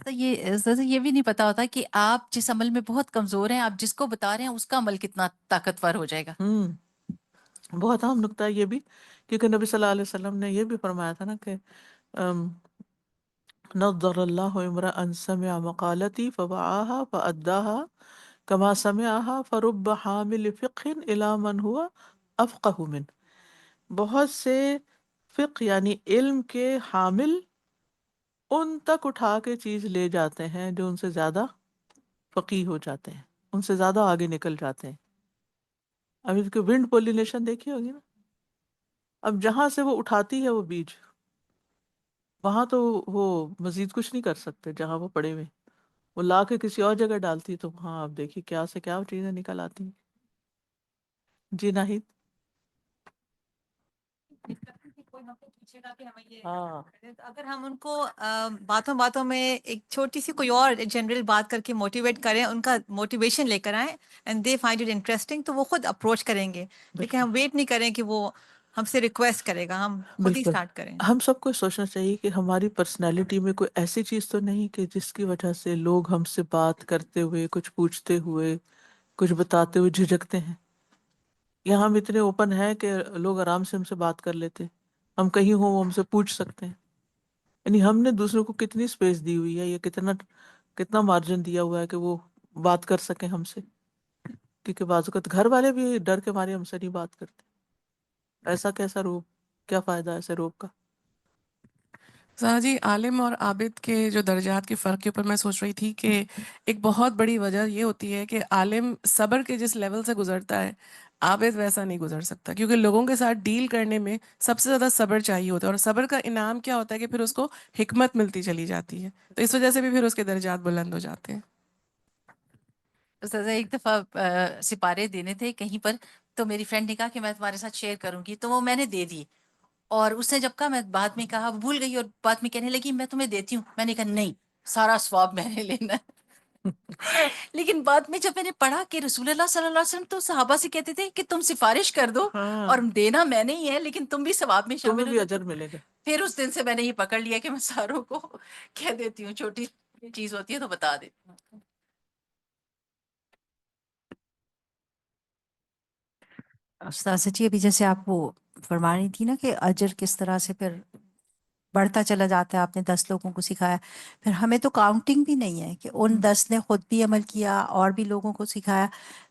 یہ بھی نہیں پتا ہوتا کہ آپ جس عمل میں بہت کمزور ہیں، آپ جس کو بتا رہے ہیں اس کا عمل کتنا طاقتور ہو جائے گا. بہت اہم نکتہ ہے یہ بھی، کیونکہ نبی صلی اللہ علیہ وسلم نے یہ بھی فرمایا تھا نا کہ نضر اللہ امرأ سمع مقالتی فوعاها فأداها كما سمعها فرب حامل فقہ الى من هو افقہ من. بہت سے فقہ یعنی علم کے حامل ان تک اٹھا کے چیز لے جاتے ہیں جو ان سے زیادہ فقیہ ہو جاتے ہیں، ان سے زیادہ آگے نکل جاتے ہیں. اب اس کی ونڈ پولینیشن دیکھی ہوگی نا، اب جہاں سے وہ اٹھاتی ہے وہ بیج، وہاں تو وہ مزید کچھ نہیں کر سکتے جہاں وہ پڑے ہوئے ہیں۔ وہ لا کے کسی اور جگہ ڈالتی تو ہاں آپ دیکھیے کیا سے کیا چیزیں نکل آتی ہیں۔ جی ناہید۔ کوئی ہم سے پوچھے گا کہ ہمیں یہ ہاں اگر ہم ان کو باتوں باتوں میں ایک چھوٹی سی کوئی اور جنرل بات کر کے موٹیویٹ کریں، ان کا موٹیویشن لے کر آئیں and they find it interesting, تو وہ خود اپروچ کریں گے، لیکن ہم ویٹ نہیں کریں کہ وہ ہم سے ریکویسٹ کرے گا، ہم خود ہی بالکل، اسٹارٹ کریں۔ ہم سب کو سوچنا چاہیے کہ ہماری پرسنالٹی میں کوئی ایسی چیز تو نہیں کہ جس کی وجہ سے لوگ ہم سے بات کرتے ہوئے، کچھ پوچھتے ہوئے، کچھ بتاتے ہوئے جھجکتے ہیں، یا ہم اتنے اوپن ہیں کہ لوگ آرام سے ہم سے بات کر لیتے ہیں، ہم کہیں ہوں وہ ہم سے پوچھ سکتے ہیں۔ یعنی ہم نے دوسروں کو کتنی اسپیس دی ہوئی ہے، یا کتنا مارجن دیا ہوا ہے کہ وہ بات کر سکیں ہم سے، کیونکہ بعض اوقات گھر والے بھی ڈر کے مارے ہم سے نہیں بات کرتے۔ ایسا کیسا روب، کیا فائدہ ایسے روب کا؟ سہا جی، عالم اور عابد کے جو درجات کے فرق کے اوپر میں سوچ رہی تھی کہ ایک بہت بڑی وجہ یہ ہوتی ہے کہ عالم صبر کے جس لیول سے گزرتا ہے، عابد ویسا نہیں گزر سکتا، کیونکہ لوگوں کے ساتھ ڈیل کرنے میں سب سے زیادہ صبر چاہیے ہوتا ہے، اور صبر کا انعام کیا ہوتا ہے کہ پھر اس کو حکمت ملتی چلی جاتی ہے، تو اس وجہ سے بھی پھر اس کے درجات بلند ہو جاتے ہیں۔ استاذہ ایک دفعہ سپارے دینے تھے کہیں پر، تو میری فرینڈ نے کہا کہ میں تمہارے ساتھ شیئر کروں گی، تو وہ میں نے دے دی، اور اس نے جب کہا میں بعد میں کہا، بھول گئی، اور بعد میں کہنے لگی میں تمہیں دیتی ہوں، میں نے کہا نہیں، سارا ثواب میں نے لینا ہے۔ لیکن بعد میں جب میں نے پڑھا کہ رسول اللہ صلی اللہ علیہ وسلم تو صحابہ سے کہتے تھے کہ تم سفارش کر دو، ہاں، اور دینا میں نے ہی ہے، لیکن تم بھی ثواب میں تمہیں شامل ہو بھی جاتے اجر ہو۔ ملے گا۔ پھر اس دن سے میں نے یہ پکڑ لیا کہ میں ساروں کو کہہ دیتی ہوں، چھوٹی چیز ہوتی ہے تو بتا دیتی ہوں۔ استاذہ جی، ابھی جیسے آپ وہ فرما رہی تھی نا کہ اجر کس طرح سے پھر بڑھتا چلا جاتا ہے، آپ نے 10 لوگوں کو سکھایا، پھر ہمیں تو کاؤنٹنگ بھی نہیں ہے کہ ان 10 نے خود بھی عمل کیا اور بھی لوگوں کو سکھایا،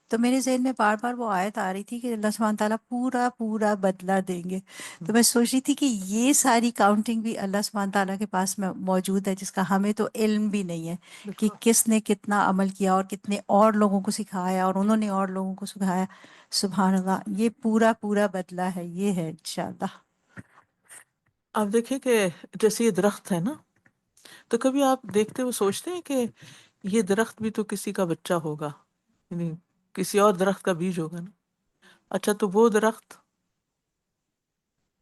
تو میرے ذہن میں بار بار وہ آیت آ رہی تھی کہ اللہ سبحانہ تعالیٰ پورا پورا بدلہ دیں گے، تو میں سوچ رہی تھی کہ یہ ساری کاؤنٹنگ بھی اللہ سبحانہ تعالیٰ کے پاس میں موجود ہے، جس کا ہمیں تو علم بھی نہیں ہے کہ کس نے کتنا عمل کیا اور کتنے اور لوگوں کو سکھایا اور انہوں نے اور لوگوں کو سکھایا۔ سبحان اللہ، یہ پورا پورا بدلہ ہے، یہ ہے انشاءاللہ۔ آپ دیکھیں کہ جیسے یہ درخت ہے نا، تو کبھی آپ دیکھتے ہوئے سوچتے ہیں کہ یہ درخت بھی تو کسی کا بچہ ہوگا، یعنی کسی اور درخت کا بیج ہوگا نا۔ اچھا، تو وہ درخت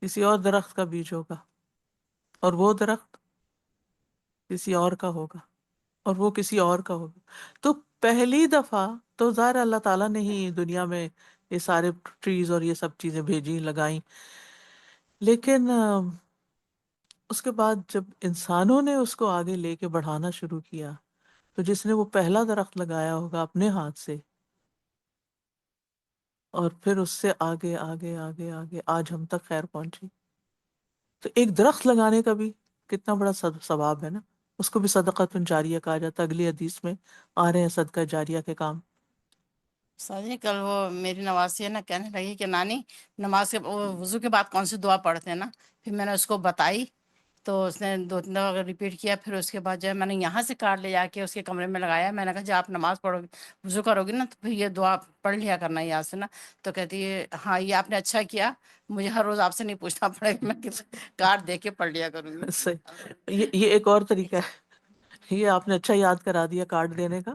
کسی اور درخت کا بیج ہوگا، اور وہ درخت کسی اور کا ہوگا، اور وہ کسی اور کا ہوگا۔ تو پہلی دفعہ تو ظاہر اللہ تعالیٰ نے ہی دنیا میں یہ سارے ٹریز اور یہ سب چیزیں بھیجی، لگائیں، لیکن اس کے بعد جب انسانوں نے اس کو آگے لے کے بڑھانا شروع کیا، تو جس نے وہ پہلا درخت لگایا ہوگا اپنے ہاتھ سے، اور پھر اس سے آگے آگے آگے آگے آج ہم تک خیر پہنچی، تو ایک درخت لگانے کا بھی کتنا بڑا ثواب ہے نا۔ اس کو بھی صدقۃ جاریہ کہا جاتا ہے، اگلی حدیث میں آ رہے ہیں صدقہ جاریہ کے کام۔ سر کل وہ میری نواسی ہے نا، کہنے لگی کہ نانی نماز کے وضو کے بعد کون سی دعا پڑھتے ہیں نا، پھر میں نے اس کو بتائی، تو اس نے 2 3 دفعہ ریپیٹ کیا، پھر اس کے بعد جو ہے میں نے یہاں سے کارڈ لے جا کے اس کے کمرے میں لگایا، میں نے کہا جب آپ نماز پڑھو گی، وضو کرو گی نا، تو پھر یہ دعا پڑھ لیا کرنا یاد سے نا۔ تو کہتی ہے ہاں یہ آپ نے اچھا کیا، مجھے ہر روز آپ سے نہیں پوچھنا پڑے گا، میں کارڈ دے کے پڑھ لیا کروں گی۔ صحیح، یہ ایک اور طریقہ ہے، یہ آپ نے اچھا یاد کرا دیا کارڈ دینے کا،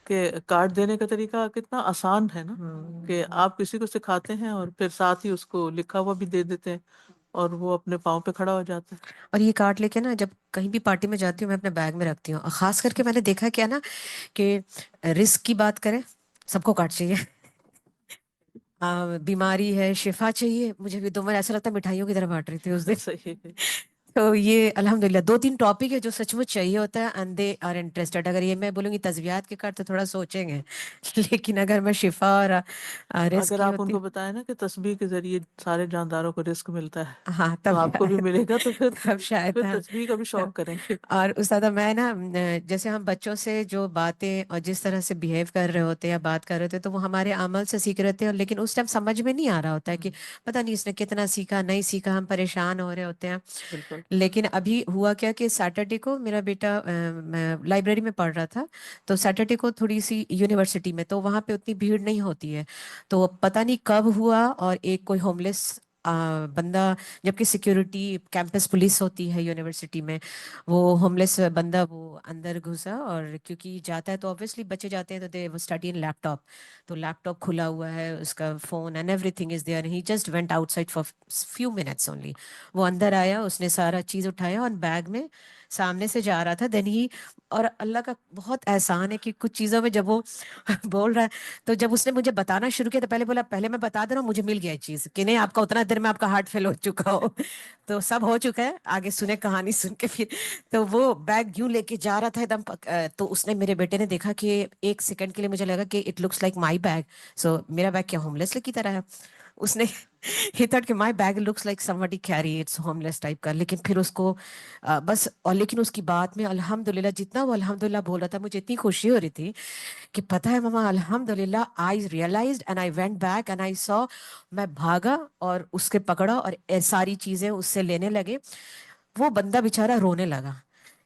کہ کارڈ دینے کا طریقہ کتنا آسان ہے نا، کہ آپ کسی کو سکھاتے ہیں اور پھر ساتھ ہی اس کو لکھا ہوا بھی دے دیتے ہیں، اور وہ اپنے پاؤں پہ کھڑا ہو جاتا ہے۔ اور یہ کارڈ لے کے نا جب کہیں بھی پارٹی میں جاتی ہوں میں اپنے بیگ میں رکھتی ہوں، اور خاص کر کے میں نے دیکھا کیا نا کہ رزق کی بات کریں، سب کو کارڈ چاہیے، بیماری ہے، شفا چاہیے، مجھے بھی 2 ایسا لگتا ہے مٹھائیوں کی طرح بانٹ رہی تھی اس دن۔ صحیح ہے۔ تو یہ الحمدللہ 2 3 ٹاپک ہے جو سچ مچ چاہیے ہوتا ہے، اینڈ دے آر انٹرسٹڈ۔ اگر یہ میں بولوں گی تجزیات کے کارڈ تو تھوڑا سوچیں گے، لیکن اگر میں شفا اور رزق اگر کی آپ ان ہوتی، کو بتائیں نا کہ تسبیح کے ذریعے سارے جانداروں کو رزق ملتا ہے، ہاں تو تب آپ کو بھی ملے گا، تو پھر تب شاید تسبیح کا بھی شوق کریں گے۔ اور استاد میں نا جیسے ہم بچوں سے جو باتیں اور جس طرح سے بیہیو کر رہے ہوتے ہیں یا بات کر رہے ہوتے ہیں تو وہ ہمارے عمل سے سیکھ رہے تھے، لیکن اس ٹائم سمجھ میں نہیں آ رہا ہوتا ہے کہ پتہ نہیں اس نے کتنا سیکھا نہیں سیکھا، ہم پریشان ہو رہے ہوتے ہیں۔ بالکل۔ لیکن ابھی ہوا کیا کہ سیٹرڈے کو میرا بیٹا لائبریری میں پڑھ رہا تھا، تو سیٹرڈے کو تھوڑی سی یونیورسٹی میں تو وہاں پہ اتنی بھیڑ نہیں ہوتی ہے، تو پتہ نہیں کب ہوا اور ایک کوئی ہوم لیس بندہ جبکہ سیکیورٹی کیمپس پولیس ہوتی ہے یونیورسٹی میں، وہ ہوم لیس بندہ وہ اندر گھسا، اور کیونکہ جاتا ہے تو اوبیسلی بچے جاتے ہیں تو دے وہ اسٹڈی ان لیپ ٹاپ، تو لیپ ٹاپ کھلا ہوا ہے، اس کا phone and every thing is there, he just went out side for few minutes only. وہ اندر آیا، اس نے سارا چیز اٹھایا اور بیگ میں سامنے سے جا رہا تھا. دین ہی، اور اللہ کا بہت احسان ہے کہ کچھ چیزوں میں جب وہ بول رہا ہے، تو جب اس نے مجھے بتانا شروع کیا تو پہلے بولا پہلے میں بتا دے رہا ہوں، مجھے مل گیا یہ چیز کہ نہیں آپ کا اتنا دیر میں آپ کا ہارٹ فیل ہو چکا ہو. تو سب ہو چکا ہے، آگے سنے کہانی سن کے پھر. تو وہ بیگ یوں لے کے جا رہا تھا ایک دم تو اس نے، میرے بیٹے نے دیکھا کہ ایک سیکنڈ کے لیے مجھے لگا کہ it looks like my bag, so میرا بیگ کیا ہوم لیس کی طرح ہے. اس نے ہی تھاٹ کہ my bag looks like somebody carry it's homeless type کا. لیکن پھر اس کو بس، اور لیکن اس کی بات میں الحمدللہ جتنا وہ الحمدللہ بول رہا تھا مجھے اتنی خوشی ہو رہی تھی کہ پتہ ہے ماما الحمدللہ I realised and I went back and I saw. میں بھاگا اور اس کے پکڑا اور ساری چیزیں اس سے لینے لگے. وہ بندہ بیچارہ رونے لگا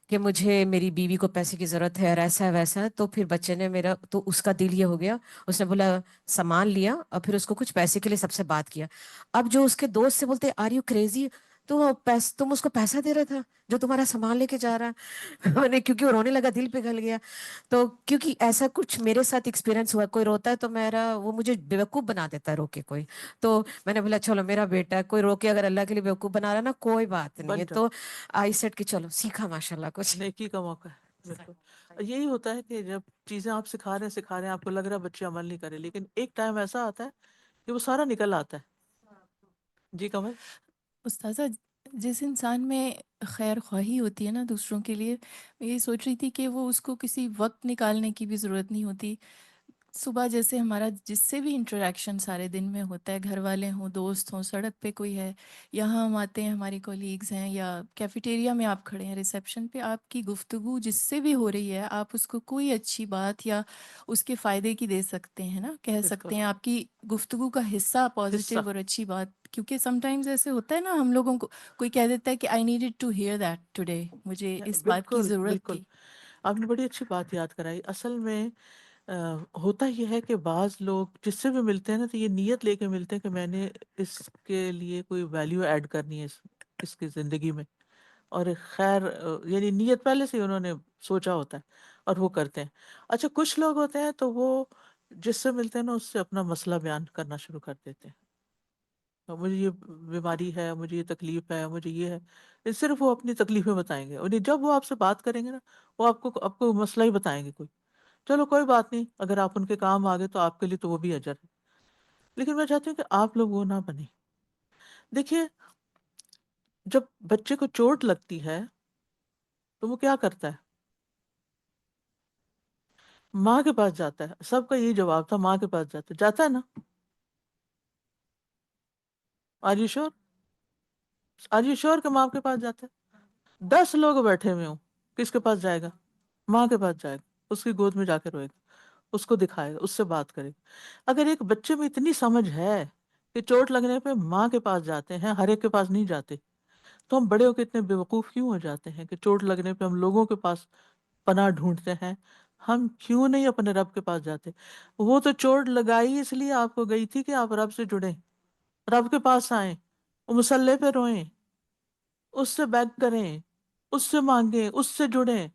کہ مجھے میری بیوی کو پیسے کی ضرورت ہے اور ایسا ہے ویسا ہے. تو پھر بچے نے میرا، تو اس کا دل یہ ہو گیا، اس نے بولا سامان لیا اور پھر اس کو کچھ پیسے کے لیے سب سے بات کیا. اب جو اس کے دوست سے بولتے آر یو کریزی، تو تم اس کو پیسہ دے رہا تھا جو تمہارا سامان لے کے جا رہا ہے. کیونکہ وہ رونے لگا، دل پگھل گیا. تو کیونکہ ایسا کچھ میرے ساتھ ایکسپیرینس ہوا، کوئی روتا ہے تو میرا وہ مجھے بیوقوف بنا دیتا ہے رو کے کوئی. تو میں نے بولا چلو میرا بیٹا ہے، کوئی رو کے اگر اللہ کے لیے بیوقوف بنا رہا ہے نا کوئی بات نہیں بن ہے. جاؤ، تو آئی سیٹ کہ چلو سیکھا ماشاء اللہ کچھ. نیکی کا موقع ہے. بالکل یہی ہوتا ہے کہ جب چیزیں آپ سکھا رہے ہیں آپ کو لگ رہا ہے بچے عمل نہیں کرے، لیکن ایک ٹائم ایسا آتا ہے کہ وہ سارا نکل آتا ہے. جی کمل. استاذہ، جس انسان میں خیر خواہی ہوتی ہے نا دوسروں کے لیے، میں یہ سوچ رہی تھی کہ وہ اس کو کسی وقت نکالنے کی بھی ضرورت نہیں ہوتی. صبح جیسے ہمارا جس سے بھی انٹریکشن سارے دن میں ہوتا ہے، گھر والے ہوں، دوست ہوں، سڑک پہ کوئی ہے، یہاں ہم آتے ہیں، ہماری کولیگز ہیں، یا کیفیٹیریا میں آپ کھڑے ہیں، ریسیپشن پہ آپ کی گفتگو جس سے بھی ہو رہی ہے، آپ اس کو کوئی اچھی بات یا اس کے فائدے کی دے سکتے ہیں نا، کہہ بالکل سکتے ہیں آپ کی گفتگو کا حصہ حصہ. پازیٹیو اور اچھی بات. کیونکہ سم ٹائمز ایسے ہوتا ہے نا، ہم لوگوں کو کوئی کہہ دیتا ہے کہ I needed to hear that today, مجھے اس بات کی بالکل ضرورت بالکل، تھی. آپ نے بڑی اچھی بات یاد کرائی. اصل میں ہوتا یہ ہے کہ بعض لوگ جس سے بھی ملتے ہیں نا تو یہ نیت لے کے ملتے ہیں کہ میں نے اس کے لیے کوئی ویلیو ایڈ کرنی ہے اس کی زندگی میں، اور خیر یعنی نیت پہلے سے ہی انہوں نے سوچا ہوتا ہے اور وہ کرتے ہیں. اچھا کچھ لوگ ہوتے ہیں تو وہ جس سے ملتے ہیں نا اس سے اپنا مسئلہ بیان کرنا شروع کر دیتے ہیں. مجھے یہ بیماری ہے، مجھے یہ تکلیف ہے، مجھے یہ ہے. صرف وہ اپنی تکلیفیں بتائیں گے، اور جب وہ آپ سے بات کریں گے نا وہ آپ کو مسئلہ ہی بتائیں گے کوئی. چلو کوئی بات نہیں، اگر آپ ان کے کام آ گئے تو آپ کے لیے تو وہ بھی اجر ہے. لیکن میں چاہتی ہوں کہ آپ لوگ وہ نہ بنیں. دیکھیے جب بچے کو چوٹ لگتی ہے تو وہ کیا کرتا ہے؟ ماں کے پاس جاتا ہے. سب کا یہی جواب تھا، ماں کے پاس جاتا ہے نا. Are you sure? Are you sure کہ ماں کے پاس جاتا ہے؟ 10 لوگ بیٹھے ہوئے ہوں، کس کے پاس جائے گا؟ ماں کے پاس جائے گا، اس کی گود میں جا کے روئے گا، اس کو دکھائے گا، اس سے بات کرے گا. اگر ایک بچے میں اتنی سمجھ ہے کہ چوٹ لگنے پہ ماں کے پاس جاتے ہیں، ہر ایک کے پاس نہیں جاتے، تو ہم بڑے ہو کے اتنے بیوقوف کیوں ہو جاتے ہیں کہ چوٹ لگنے پہ ہم لوگوں کے پاس پناہ ڈھونڈتے ہیں؟ ہم کیوں نہیں اپنے رب کے پاس جاتے؟ وہ تو چوٹ لگائی اس لیے آپ کو گئی تھی کہ آپ رب سے جڑیں، رب کے پاس آئیں، وہ مصلے پہ روئیں، اس سے بیگ کریں، اس سے مانگیں، اس سے جڑیں،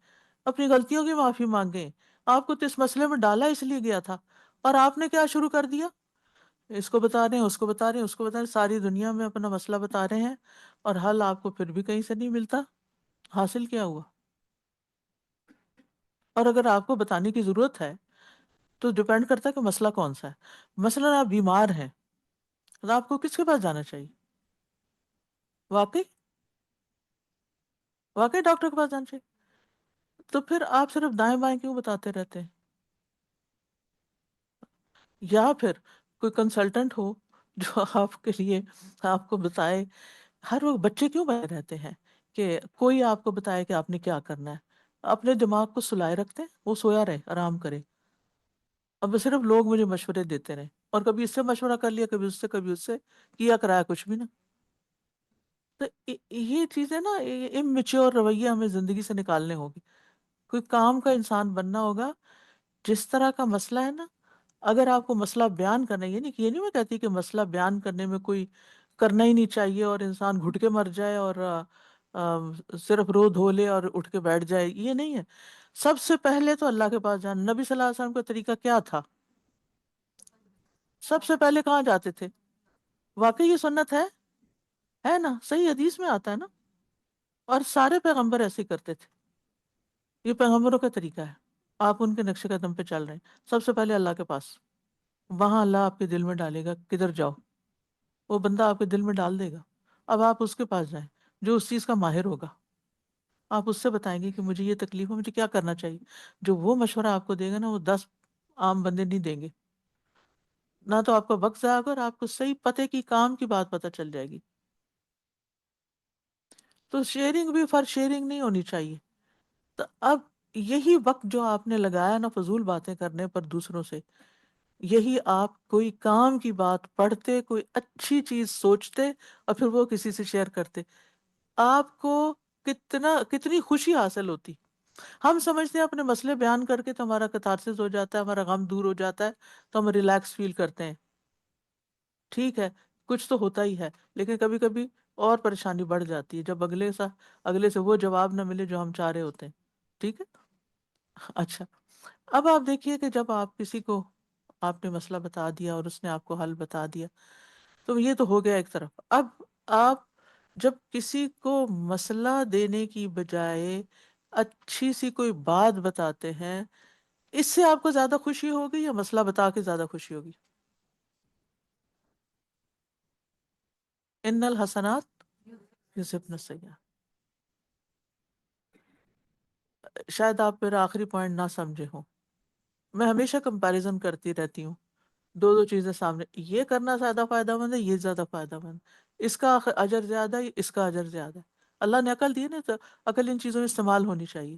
اپنی غلطیوں کی معافی مانگیں. آپ کو تو اس مسئلے میں ڈالا اس لیے گیا تھا، اور آپ نے کیا شروع کر دیا؟ اس کو بتا رہے ہیں، اس کو بتا رہے ہیں، اس کو بتا رہے ہیں، ساری دنیا میں اپنا مسئلہ بتا رہے ہیں، اور حل آپ کو پھر بھی کہیں سے نہیں ملتا. حاصل کیا ہوا؟ اور اگر آپ کو بتانے کی ضرورت ہے تو ڈپینڈ کرتا ہے کہ مسئلہ کون سا ہے. مثلا آپ بیمار ہیں تو آپ کو کس کے پاس جانا چاہیے؟ واقعی واقعی ڈاکٹر کے پاس جانا چاہیے. تو پھر آپ صرف دائیں بائیں کیوں بتاتے رہتے ہیں؟ یا پھر کوئی کنسلٹنٹ ہو جو آپ کے لیے آپ کو بتائے. ہر وقت بچے کیوں بنے رہتے ہیں کہ کوئی آپ کو بتائے کہ آپ نے کیا کرنا ہے؟ اپنے دماغ کو سلائے رکھتے ہیں، وہ سویا رہے، آرام کرے. اب صرف لوگ مجھے مشورے دیتے رہے، اور کبھی اس سے مشورہ کر لیا، کبھی اس سے کیا کرایا کچھ بھی نا. تو یہ چیزیں نا، اممیچور رویہ ہمیں زندگی سے نکالنے ہوگی. کوئی کام کا انسان بننا ہوگا. جس طرح کا مسئلہ ہے نا، اگر آپ کو مسئلہ بیان کرنا ہے، یہ نہیں میں کہتی کہ مسئلہ بیان کرنے میں کوئی کرنا ہی نہیں چاہیے اور انسان گھٹ کے مر جائے اور صرف رو دھو لے اور اٹھ کے بیٹھ جائے، یہ نہیں ہے. سب سے پہلے تو اللہ کے پاس جانا. نبی صلی اللہ علیہ وسلم کا طریقہ کیا تھا؟ سب سے پہلے کہاں جاتے تھے؟ واقعی یہ سنت ہے نا؟ صحیح حدیث میں آتا ہے نا. اور سارے پیغمبر ایسے ہی کرتے تھے. یہ پیغمبروں کا طریقہ ہے. آپ ان کے نقش قدم پہ چل رہے ہیں. سب سے پہلے اللہ کے پاس، وہاں اللہ آپ کے دل میں ڈالے گا کدھر جاؤ، وہ بندہ آپ کے دل میں ڈال دے گا. اب آپ اس کے پاس جائیں جو اس چیز کا ماہر ہوگا. آپ اس سے بتائیں گے کہ مجھے یہ تکلیف ہے، مجھے کیا کرنا چاہیے. جو وہ مشورہ آپ کو دے گا نا، وہ 10 عام بندے نہیں دیں گے. نہ تو آپ کا وقت ضائع ہوگا اور آپ کو صحیح پتے کی کام کی بات پتہ چل جائے گی. تو شیئرنگ بھی فار شیئرنگ نہیں ہونی چاہیے. تو اب یہی وقت جو آپ نے لگایا نا فضول باتیں کرنے پر دوسروں سے، یہی آپ کوئی کام کی بات پڑھتے، کوئی اچھی چیز سوچتے اور پھر وہ کسی سے شیئر کرتے، آپ کو کتنی خوشی حاصل ہوتی. ہم سمجھتے ہیں اپنے مسئلے بیان کر کے تو ہمارا کتارسس ہو جاتا ہے، ہمارا غم دور ہو جاتا ہے، تو ہم ریلیکس فیل کرتے ہیں. ٹھیک ہے، کچھ تو ہوتا ہی ہے، لیکن کبھی کبھی اور پریشانی بڑھ جاتی ہے جب اگلے سے وہ جواب نہ ملے جو ہم چاہ رہے ہوتے ہیں. ٹھیک ہے. اچھا، اب آپ دیکھیے کہ جب آپ کسی کو آپ نے مسئلہ بتا دیا اور اس نے آپ کو حل بتا دیا، تو یہ تو ہو گیا ایک طرف. اب آپ جب کسی کو مسئلہ دینے کی بجائے اچھی سی کوئی بات بتاتے ہیں، اس سے آپ کو زیادہ خوشی ہوگی یا مسئلہ بتا کے زیادہ خوشی ہوگی؟ ان الحسنات یذہبن السیئات. شاید آپ میرا آخری پوائنٹ نہ سمجھے ہوں. میں ہمیشہ کمپیریزن کرتی رہتی ہوں، دو چیزیں سامنے، یہ کرنا زیادہ فائدہ مند ہے، یہ زیادہ فائدہ مند، اس کا اجر زیادہ ہے، اس کا اجر زیادہ ہے. اللہ نے عقل دی نا، تو عقل ان چیزوں میں استعمال ہونی چاہیے.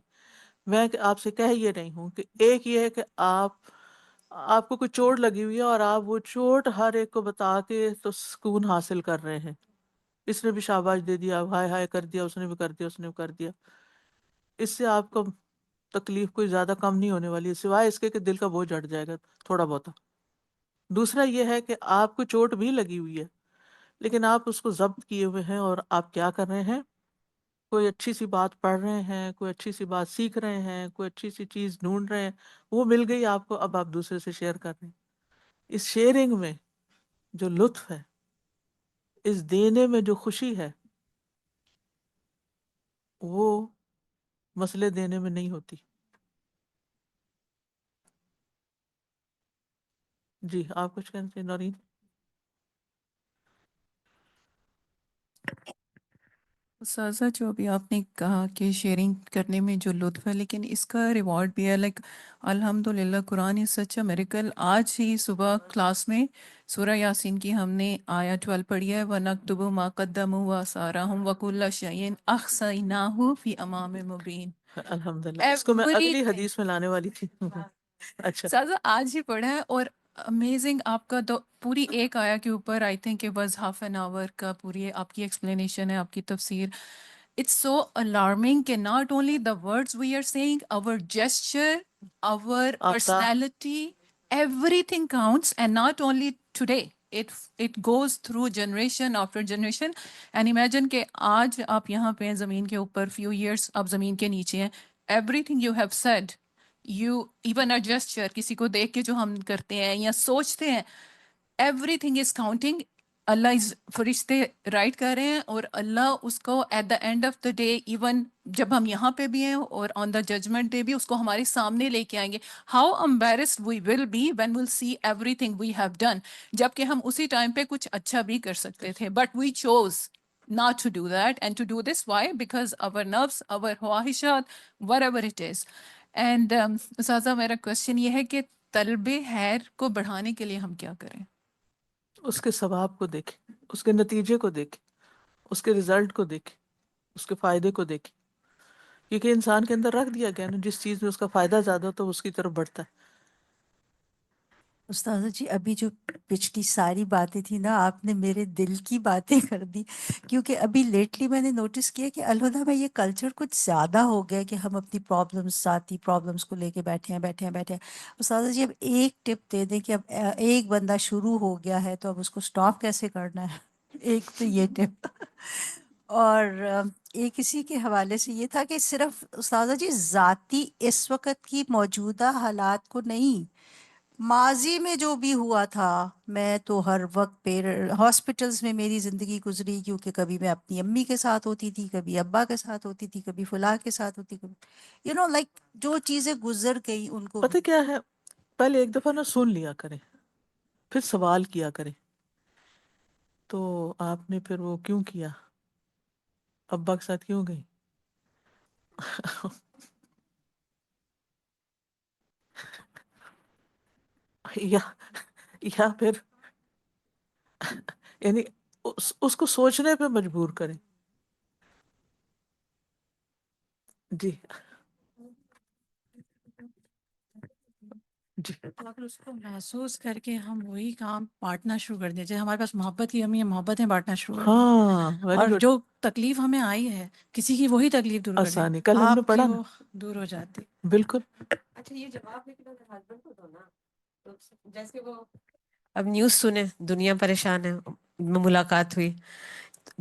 میں آپ سے کہہ یہ رہی ہوں کہ ایک یہ ہے کہ آپ کو کوئی چوٹ لگی ہوئی ہے اور آپ وہ چوٹ ہر ایک کو بتا کے تو سکون حاصل کر رہے ہیں. اس نے بھی شاباش دے دیا، ہائے ہائے کر دیا، اس نے بھی کر دیا، اس نے بھی کر دیا. اس سے آپ کو تکلیف کوئی زیادہ کم نہیں ہونے والی ہے، سوائے اس کے کہ دل کا بوجھ ہٹ جائے گا تھوڑا بہت. دوسرا یہ ہے کہ آپ کو چوٹ بھی لگی ہوئی ہے، لیکن آپ اس کو ضبط کیے ہوئے ہیں اور آپ کیا کر رہے ہیں؟ کوئی اچھی سی بات پڑھ رہے ہیں، کوئی اچھی سی بات سیکھ رہے ہیں، کوئی اچھی سی چیز ڈھونڈ رہے ہیں، وہ مل گئی آپ کو، اب آپ دوسرے سے شیئر کر رہے ہیں. اس شیئرنگ میں جو لطف ہے، اس دینے میں جو خوشی ہے، وہ مسئلے دینے میں نہیں ہوتی. جی آپ کچھ کہنا چاہیے نورین؟ سازا، جو ابھی آپ نے کہا کہ شیئرنگ کرنے میں جو لطف ہے، لیکن اس کا ریوارڈ بھی ہے. لائک الحمد للہ، قرآن از سچ اے میریکل. آج ہی صبح کلاس میں سورہ یاسین کی ہم نے آیا 12 پڑھی ہے. وَنَكْتُبُ مَا قَدَّمُوا وَآثَارَهُمْ وَكُلَّ شَيْءٍ أَحْصَيْنَاهُ فِي إِمَامٍ مُبِينٍ. الحمدللہ، اس کو میں اگلی Everything. حدیث میں لانے والی تھی. اچھا، سازا آج ہی پڑھا ہے، اور امیزنگ. آپ کا پوری ایک آیا کے اوپر آئی تھنک کہ بس ہاف این آور کا پوری آپ کی ایکسپلینیشن ہے، آپ کی تفسیر. It's so alarming کہ not only the words we are saying, our gesture, our آفتہ personality, everything counts, and not only today. It goes through generation after generation. And imagine کہ آج آپ یہاں پہ ہیں زمین کے اوپر، few years آپ زمین کے نیچے ہیں. Everything you have said, you even a gesture کسی کو دیکھ کے جو ہم کرتے ہیں یا سوچتے ہیں، everything is counting. اللہ اس فرشتے رائٹ کر رہے ہیں، اور اللہ اس کو at the end of the day, even جب ہم یہاں پہ بھی ہیں اور آن دا ججمنٹ ڈے بھی، اس کو ہمارے سامنے لے کے آئیں گے. How embarrassed we will be when will see everything we have done. جبکہ ہم اسی ٹائم پہ کچھ اچھا بھی کر سکتے تھے، but we choose not to do that and to do this. Why? Because our nerves, our خواہشات, whatever it is. And اساتذہ، میرا کوشچن یہ ہے کہ طلب خیر کو بڑھانے کے لیے ہم کیا کریں؟ اس کے ثواب کو دیکھیں، اس کے نتیجے کو دیکھیں، اس کے رزلٹ کو دیکھیں، اس کے فائدے کو دیکھیں. کیونکہ انسان کے اندر رکھ دیا گیا نا، جس چیز میں اس کا فائدہ زیادہ ہو تو اس کی طرف بڑھتا ہے. استاذہ جی، ابھی جو پچھلی ساری باتیں تھیں نا، آپ نے میرے دل کی باتیں کر دی. کیونکہ ابھی لیٹلی میں نے نوٹس کیا کہ الہدا میں یہ کلچر کچھ زیادہ ہو گیا کہ ہم اپنی پرابلمس، ذاتی پرابلمس کو لے کے بیٹھے ہیں. استاذہ جی، اب ایک ٹپ دے دیں کہ اب ایک بندہ شروع ہو گیا ہے تو اب اس کو سٹاپ کیسے کرنا ہے؟ ایک تو یہ ٹپ اور ایک اسی کے حوالے سے یہ تھا کہ صرف استاذہ جی ذاتی اس وقت کی موجودہ حالات کو نہیں، ماضی میں جو بھی ہوا تھا، میں تو ہر وقت ہاسپٹلس میں میری زندگی گزری، کیونکہ کبھی میں اپنی امی کے ساتھ ہوتی تھی، کبھی ابا کے ساتھ ہوتی تھی، کبھی فلاں کے ساتھ ہوتی، کبھی لائک جو چیزیں گزر گئی ان کو پتہ کیا ہے، پہلے ایک دفعہ نا سن لیا کریں، پھر سوال کیا کریں. تو آپ نے پھر وہ کیوں کیا، ابا کے ساتھ کیوں گئی؟ یا یا پھر یعنی اس کو سوچنے پہ مجبور کریں. جی جی تو اگر اس کو محسوس کر کے ہم وہی کام بانٹنا شروع کر دیں، جیسے ہمارے پاس محبت کی امی ہے، محبتیں بانٹنا شروع کر دیں، ہاں، ویری اور گڈ. جو تکلیف ہمیں آئی ہے کسی کی وہی تکلیف دور کر دیں، آسانی کل ہم نے آپ کی پڑھا نا، وہ دور ہو جاتی. بالکل. اچھا یہ جواب لیکن اگر ہسبینڈ کو دو نا، تو جیسے وہ اب نیوز سنے، دنیا پریشان ہے، ملاقات ہوئی،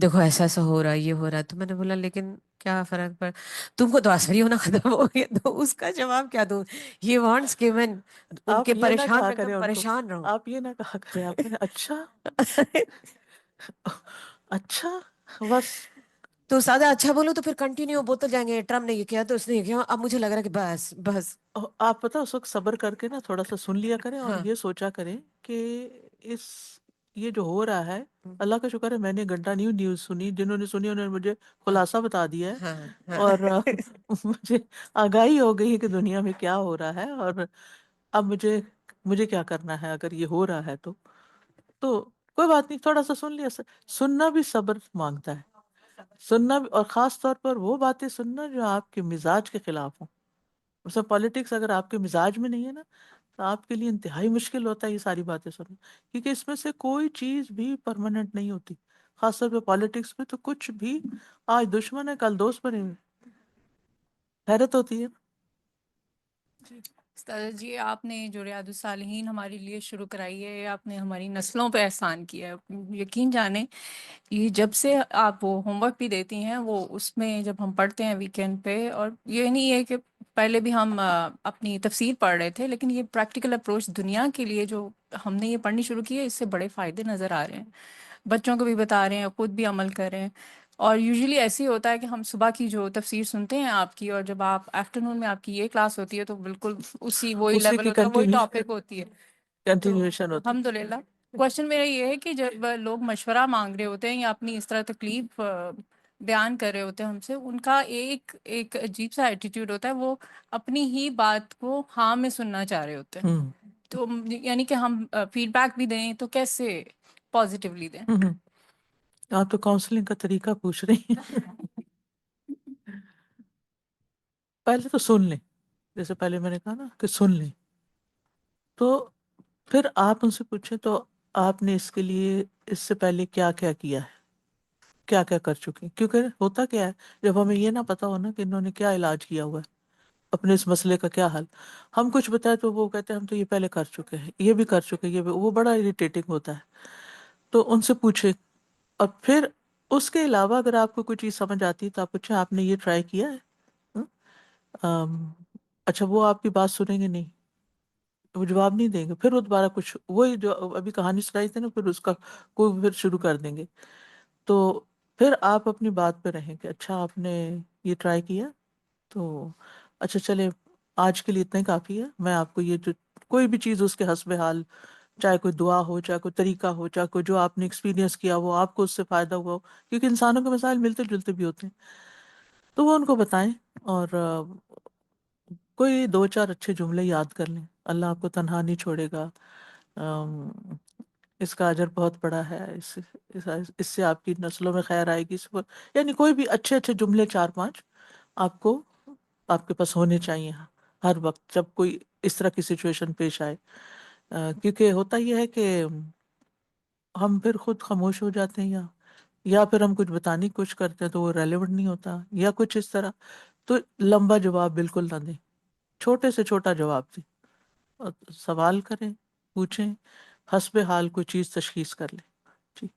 دیکھو ایسا ایسا ہو رہا ہے، یہ ہو رہا ہے، تو میں نے بولا لیکن کیا فرق پڑ، تم کو تو اثر ہی ہونا ختم ہو گیا، تو اس کا جواب کیا دوں؟ ہی وانٹس کہ میں ان کے آپ یہ نہ پریشان کہا میں تم کریں ان کو، پریشان رہو. آپ یہ نہ کہا کریں، آپ نے اچھا اچھا بس. تو سادہ اچھا بولو تو پھر کنٹینیو بولتے جائیں گے، ٹرمپ نے یہ کیا تو اس نے یہ کیا، اب مجھے لگ رہا ہے کہ بس بس. آپ پتہ اس وقت صبر کر کے نا تھوڑا سا سن لیا کریں، اور ہاں یہ سوچا کریں کہ اس یہ جو ہو رہا ہے، اللہ کا شکر ہے میں نے گھنٹہ نیوز سنی، جنہوں نے سنی انہوں نے مجھے خلاصہ بتا دیا ہے، ہاں ہاں اور مجھے آگاہی ہو گئی ہے کہ دنیا میں کیا ہو رہا ہے، اور اب مجھے کیا کرنا ہے اگر یہ ہو رہا ہے تو کوئی بات نہیں، تھوڑا سا سن لیا. سننا بھی صبر مانگتا ہے، سننا بھی، اور خاص طور پر وہ باتیں سننا جو آپ کے مزاج کے خلاف ہوں. اس میں پالیٹکس اگر آپ کے مزاج میں نہیں ہے نا، تو آپ کے لیے انتہائی مشکل ہوتا ہے یہ ساری باتیں سننا، کیونکہ اس میں سے کوئی چیز بھی پرماننٹ نہیں ہوتی، خاص طور پہ پالیٹکس میں تو کچھ بھی آج دشمن ہے کل دوست بنے ہوئے. حیرت ہوتی ہے. استاذہ جی آپ نے جو ریاض الصالحین ہمارے لیے شروع کرائی ہے، آپ نے ہماری نسلوں پہ احسان کیا ہے. یقین جانیں یہ جب سے آپ وہ ہوم ورک بھی دیتی ہیں، وہ اس میں جب ہم پڑھتے ہیں ویکینڈ پہ، اور یہ نہیں ہے کہ پہلے بھی ہم اپنی تفسیر پڑھ رہے تھے، لیکن یہ پریکٹیکل اپروچ دنیا کے لیے جو ہم نے یہ پڑھنی شروع کی ہے، اس سے بڑے فائدے نظر آ رہے ہیں. بچوں کو بھی بتا رہے ہیں، خود بھی عمل کر رہے ہیں. اور یوزلی ایسے ہی ہوتا ہے کہ ہم صبح کی جو تفسیر سنتے ہیں آپ کی، اور جب آپ آفٹر نون میں آپ کی یہ کلاس ہوتی ہے تو بالکل اسی وہی اسی لیول کی ہوتا ہے، وہی ٹاپک ہوتی ہے. تو کنٹینیوشن ہوتی. الحمد للہ. کوشچن میرا یہ ہے کہ جب لوگ مشورہ مانگ رہے ہوتے ہیں یا اپنی اس طرح تکلیف بیان کر رہے ہوتے ہیں ہم سے، ان کا ایک عجیب سا ایٹیٹیوڈ ہوتا ہے، وہ اپنی ہی بات کو ہاں میں سننا چاہ رہے ہوتے ہیں. تو یعنی کہ ہم فیڈ بیک بھی دیں تو کیسے پازیٹیولی دیں؟ آپ تو کاؤنسلنگ کا طریقہ پوچھ رہی ہیں. پہلے تو سن لیں، جیسے پہلے میں نے کہا نا کہ سن لیں، تو پھر آپ ان سے پوچھیں تو آپ نے اس کے لیے اس سے پہلے کیا کیا کیا ہے، کیا کیا کر چکے ہیں. کیونکہ ہوتا کیا ہے، جب ہمیں یہ نہ پتا ہو نا کہ انہوں نے کیا علاج کیا ہوا ہے، اپنے اس مسئلے کا کیا حل، ہم کچھ بتائیں تو وہ کہتے ہیں ہم تو یہ پہلے کر چکے ہیں، یہ بھی کر چکے، وہ بڑا اریٹیٹنگ ہوتا ہے. تو ان سے پوچھیں، اور پھر اس کے علاوہ اگر آپ کو کوئی چیز سمجھ آتی ہے تو آپ پوچھیں آپ نے یہ ٹرائی کیا ہے. اچھا وہ آپ کی بات سنیں گے نہیں، وہ جواب نہیں دیں گے، پھر وہ دوبارہ کچھ وہی جو ابھی کہانی سنائی تھی نا، پھر اس کا کوئی پھر شروع کر دیں گے. تو پھر آپ اپنی بات پہ رہیں کہ اچھا آپ نے یہ ٹرائی کیا، تو اچھا چلے آج کے لیے اتنا ہی کافی ہے. میں آپ کو یہ جو کوئی بھی چیز اس کے حسب حال، چاہے کوئی دعا ہو، چاہے کوئی طریقہ ہو، چاہے کوئی جو آپ نے ایکسپیرینس کیا وہ آپ کو اس سے فائدہ ہوا ہو، کیونکہ انسانوں کے مسائل ملتے جلتے بھی ہوتے ہیں، تو وہ ان کو بتائیں. اور کوئی دو چار اچھے جملے یاد کر لیں، اللہ آپ کو تنہا نہیں چھوڑے گا، اس کا اجر بہت بڑا ہے، اس سے آپ کی نسلوں میں خیر آئے گی. یعنی کوئی بھی اچھے اچھے جملے 4-5 آپ کو آپ کے پاس ہونے چاہیے ہر وقت جب کوئی اس طرح کی سچویشن پیش آئے. کیونکہ ہوتا یہ ہے کہ ہم پھر خود خاموش ہو جاتے ہیں، یا پھر ہم کچھ بتانے کی کوشش کرتے ہیں تو وہ ریلیونٹ نہیں ہوتا، یا کچھ اس طرح. تو لمبا جواب بالکل نہ دیں، چھوٹے سے چھوٹا جواب دیں، اور سوال کریں، پوچھیں، حسب حال کوئی چیز تشخیص کر لیں. ٹھیک.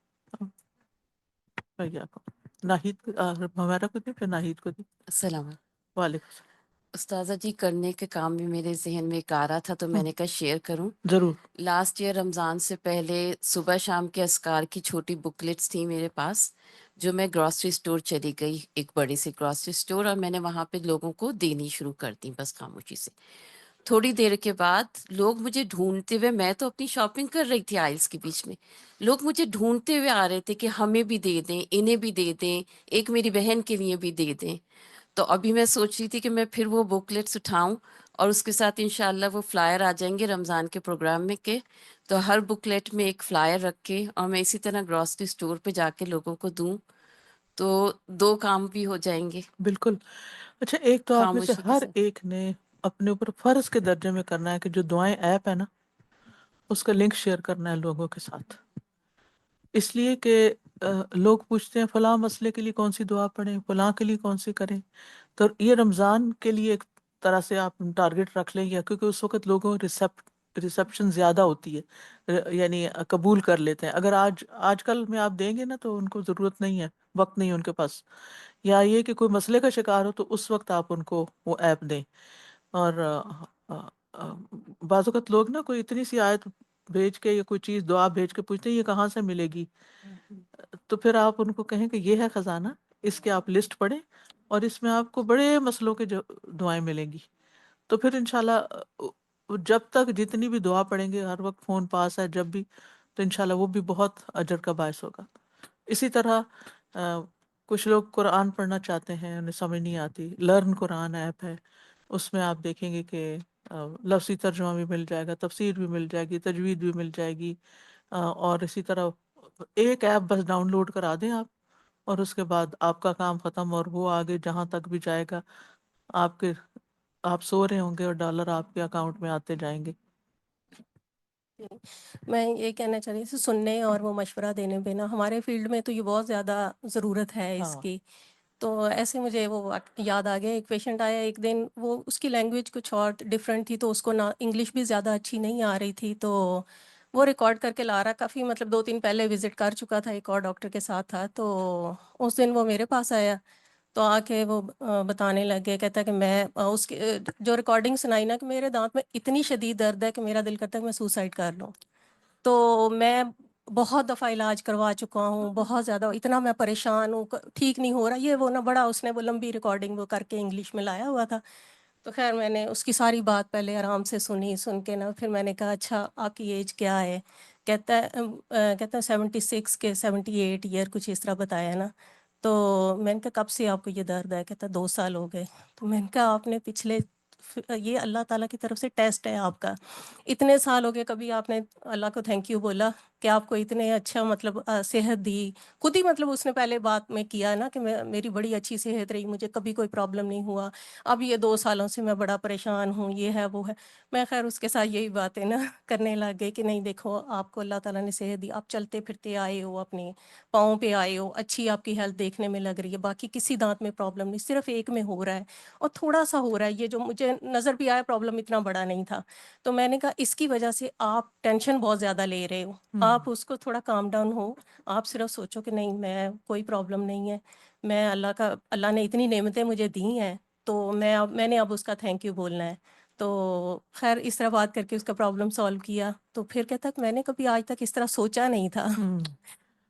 ناہید ہمارا کو دی، پھر ناہید کو دی. السلام علیکم وعلیکم السلام. استاذہ جی، کرنے کے کام میں میرے ذہن میں ایک آ رہا تھا تو میں نے کہا شیئر کروں. ضرور. لاسٹ ایئر رمضان سے پہلے صبح شام کے اذکار کی چھوٹی بکلیٹس تھیں میرے پاس، جو میں گراسری اسٹور چلی گئی، ایک بڑے سے گراسری اسٹور، اور میں نے وہاں پہ لوگوں کو دینی شروع کر دی بس خاموشی سے. تھوڑی دیر کے بعد لوگ مجھے ڈھونڈتے ہوئے، میں تو اپنی شاپنگ کر رہی تھی آئلس کے بیچ میں، لوگ مجھے ڈھونڈتے ہوئے آ رہے تھے کہ ہمیں بھی دے دیں، انہیں بھی دے دیں، ایک میری بہن کے لیے بھی دے دیں. تو ابھی میں سوچ رہی تھی کہ میں پھر وہ بکلیٹس اٹھاؤں اور اس کے ساتھ انشاءاللہ وہ فلائر آ جائیں گے رمضان کے پروگرام میں کے، تو ہر بکلیٹ میں ایک فلائر رکھ کے اور میں اسی طرح گراسری اسٹور پہ جا کے لوگوں کو دوں، تو 2 کام بھی ہو جائیں گے بالکل. اچھا، ایک تو آپ میں سے خاموشی کے ہر ساتھ. ایک نے اپنے اوپر فرض کے درجے میں کرنا ہے کہ جو دعائیں ایپ ہے نا، اس کا لنک شیئر کرنا ہے لوگوں کے ساتھ. اس لیے کہ لوگ پوچھتے ہیں فلاں مسئلے کے لیے کون سی دعا پڑھیں، فلاں کے لیے کون سی کریں. تو یہ رمضان کے لیے ایک طرح سے آپ ٹارگٹ رکھ لیں، یا کیونکہ اس وقت لوگوں ریسپشن زیادہ ہوتی ہے، یعنی قبول کر لیتے ہیں. اگر آج کل میں آپ دیں گے نا تو ان کو ضرورت نہیں ہے، وقت نہیں ہے ان کے پاس، یا یہ کہ کوئی مسئلے کا شکار ہو تو اس وقت آپ ان کو وہ ایپ دیں. اور بعض اوقات لوگ نا کوئی اتنی سی آیت بھیج کے یا کوئی چیز دعا بھیج کے پوچھتے ہیں یہ کہاں سے ملے گی، تو پھر آپ ان کو کہیں کہ یہ ہے خزانہ، اس کے آپ لسٹ پڑھیں اور اس میں آپ کو بڑے مسئلوں کے دعائیں ملیں گی. تو پھر انشاءاللہ جب تک جتنی بھی دعا پڑھیں گے، ہر وقت فون پاس ہے جب بھی، تو انشاءاللہ وہ بھی بہت اجر کا باعث ہوگا. اسی طرح کچھ لوگ قرآن پڑھنا چاہتے ہیں، انہیں سمجھ نہیں آتی، لرن قرآن ایپ ہے، اس میں آپ دیکھیں گے کہ لفظی ترجمہ بھی مل جائے گا، تفسیر بھی مل جائے گی، تجوید بھی مل جائے گی. اور اسی طرح ایک ایپ بس ڈاؤن لوڈ کرا دیں آپ، اور اس کے بعد آپ کا کام ختم، اور وہ آگے جہاں تک بھی جائے گا، آپ سو رہے ہوں گے اور ڈالر آپ کے اکاؤنٹ میں آتے جائیں گے. میں یہ کہنا چاہ رہی تھی، سننے اور وہ مشورہ دینے پہ نا، ہمارے فیلڈ میں تو یہ بہت زیادہ ضرورت ہے اس ہاں. کی. تو ایسے مجھے وہ یاد آ گیا، ایک پیشنٹ آیا ایک دن، وہ اس کی لینگویج کچھ اور ڈفرینٹ تھی، تو اس کو نہ انگلش بھی زیادہ اچھی نہیں آ رہی تھی، تو وہ ریکارڈ کر کے لا رہا. کافی مطلب 2-3 پہلے وزٹ کر چکا تھا، ایک اور ڈاکٹر کے ساتھ تھا. تو اس دن وہ میرے پاس آیا، تو آ کے وہ بتانے لگے، کہتا ہے کہ میں اس کی جو ریکارڈنگ سنائی نا، کہ میرے دانت میں اتنی شدید درد ہے کہ میرا دل کرتا ہے کہ میں سوسائڈ کر لوں. تو میں بہت دفعہ علاج کروا چکا ہوں، بہت زیادہ، اتنا میں پریشان ہوں، ٹھیک نہیں ہو رہا، یہ وہ نا بڑا. اس نے وہ لمبی ریکارڈنگ وہ کر کے انگلش میں لایا ہوا تھا. تو خیر میں نے اس کی ساری بات پہلے آرام سے سن کے نا، پھر میں نے کہا اچھا آپ کی ایج کیا ہے؟ کہتا ہے 76 کے 78 ایئر کچھ اس طرح بتایا نا. تو میں نے کہا کب سے آپ کو یہ درد ہے؟ کہتا 2 سال ہو گئے. تو میں نے کہا آپ نے پچھلے، یہ اللہ تعالیٰ کی طرف سے ٹیسٹ ہے آپ کا، اتنے سال ہو گئے کبھی آپ نے اللہ کو تھینک یو بولا کہ آپ کو اتنے اچھا مطلب صحت دی؟ خود ہی مطلب اس نے پہلے بات میں کیا نا کہ میری بڑی اچھی صحت رہی، مجھے کبھی کوئی پرابلم نہیں ہوا، اب یہ 2 سالوں سے میں بڑا پریشان ہوں، یہ ہے وہ ہے. میں خیر اس کے ساتھ یہی باتیں نا کرنے لگ گئی کہ نہیں دیکھو، آپ کو اللہ تعالیٰ نے صحت دی، آپ چلتے پھرتے آئے ہو، اپنے پاؤں پہ آئے ہو، اچھی آپ کی ہیلتھ دیکھنے میں لگ رہی ہے، باقی کسی دانت میں پرابلم نہیں، صرف ایک میں ہو رہا ہے اور تھوڑا سا ہو رہا ہے. یہ جو مجھے نظر بھی آیا پرابلم اتنا بڑا نہیں تھا. تو میں نے کہا اس کی وجہ سے آپ ٹینشن بہت زیادہ لے رہے ہو، آپ اس کو تھوڑا کام ڈاؤن ہو، آپ صرف سوچو کہ نہیں میں کوئی پرابلم نہیں ہے، میں اللہ نے اتنی نعمتیں مجھے دی ہیں، تو میں نے اب اس کا تھینک یو بولنا ہے. تو خیر اس طرح بات کر کے اس کا پرابلم سالو کیا. تو پھر کہتا کہ میں نے کبھی آج تک اس طرح سوچا نہیں تھا.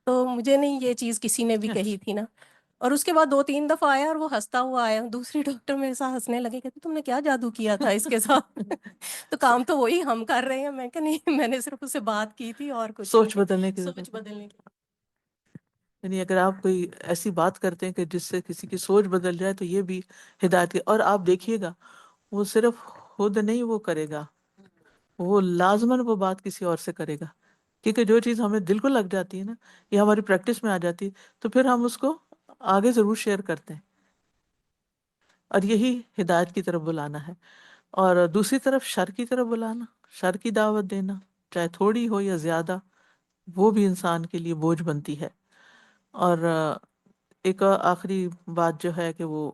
تو مجھے نہیں یہ چیز کسی نے بھی کہی تھی نا. اور اس کے بعد 2-3 دفعہ آیا اور وہ ہنستا ہوا آیا. دوسری ڈاکٹر میرے ساتھ ہنسنے لگے، کہتے تم نے کیا جادو کیا تھا اس کے ساتھ؟ تو کام تو وہی ہم کر رہے ہیں. میں کہ نہیں، میں نے صرف اس سے بات کی تھی اور کچھ سوچ نہیں، بدلنے کی سوچ ضرورت ہے. بدلنے کی. یعنی اگر آپ کوئی ایسی بات کرتے ہیں کہ جس سے کسی کی سوچ بدل جائے تو یہ بھی ہدایت کی. اور آپ دیکھیے گا وہ صرف خود نہیں وہ کرے گا، وہ لازماً وہ بات کسی اور سے کرے گا، کیونکہ جو چیز ہمیں دل کو لگ جاتی ہے نا، یہ ہماری پریکٹس میں آ جاتی ہے، تو پھر ہم اس کو آگے ضرور شیئر کرتے ہیں. اور یہی ہدایت کی طرف بلانا ہے. اور دوسری طرف شر کی طرف بلانا، شر کی دعوت دینا، چاہے تھوڑی ہو یا زیادہ، وہ بھی انسان کے لیے بوجھ بنتی ہے. اور ایک آخری بات جو ہے کہ وہ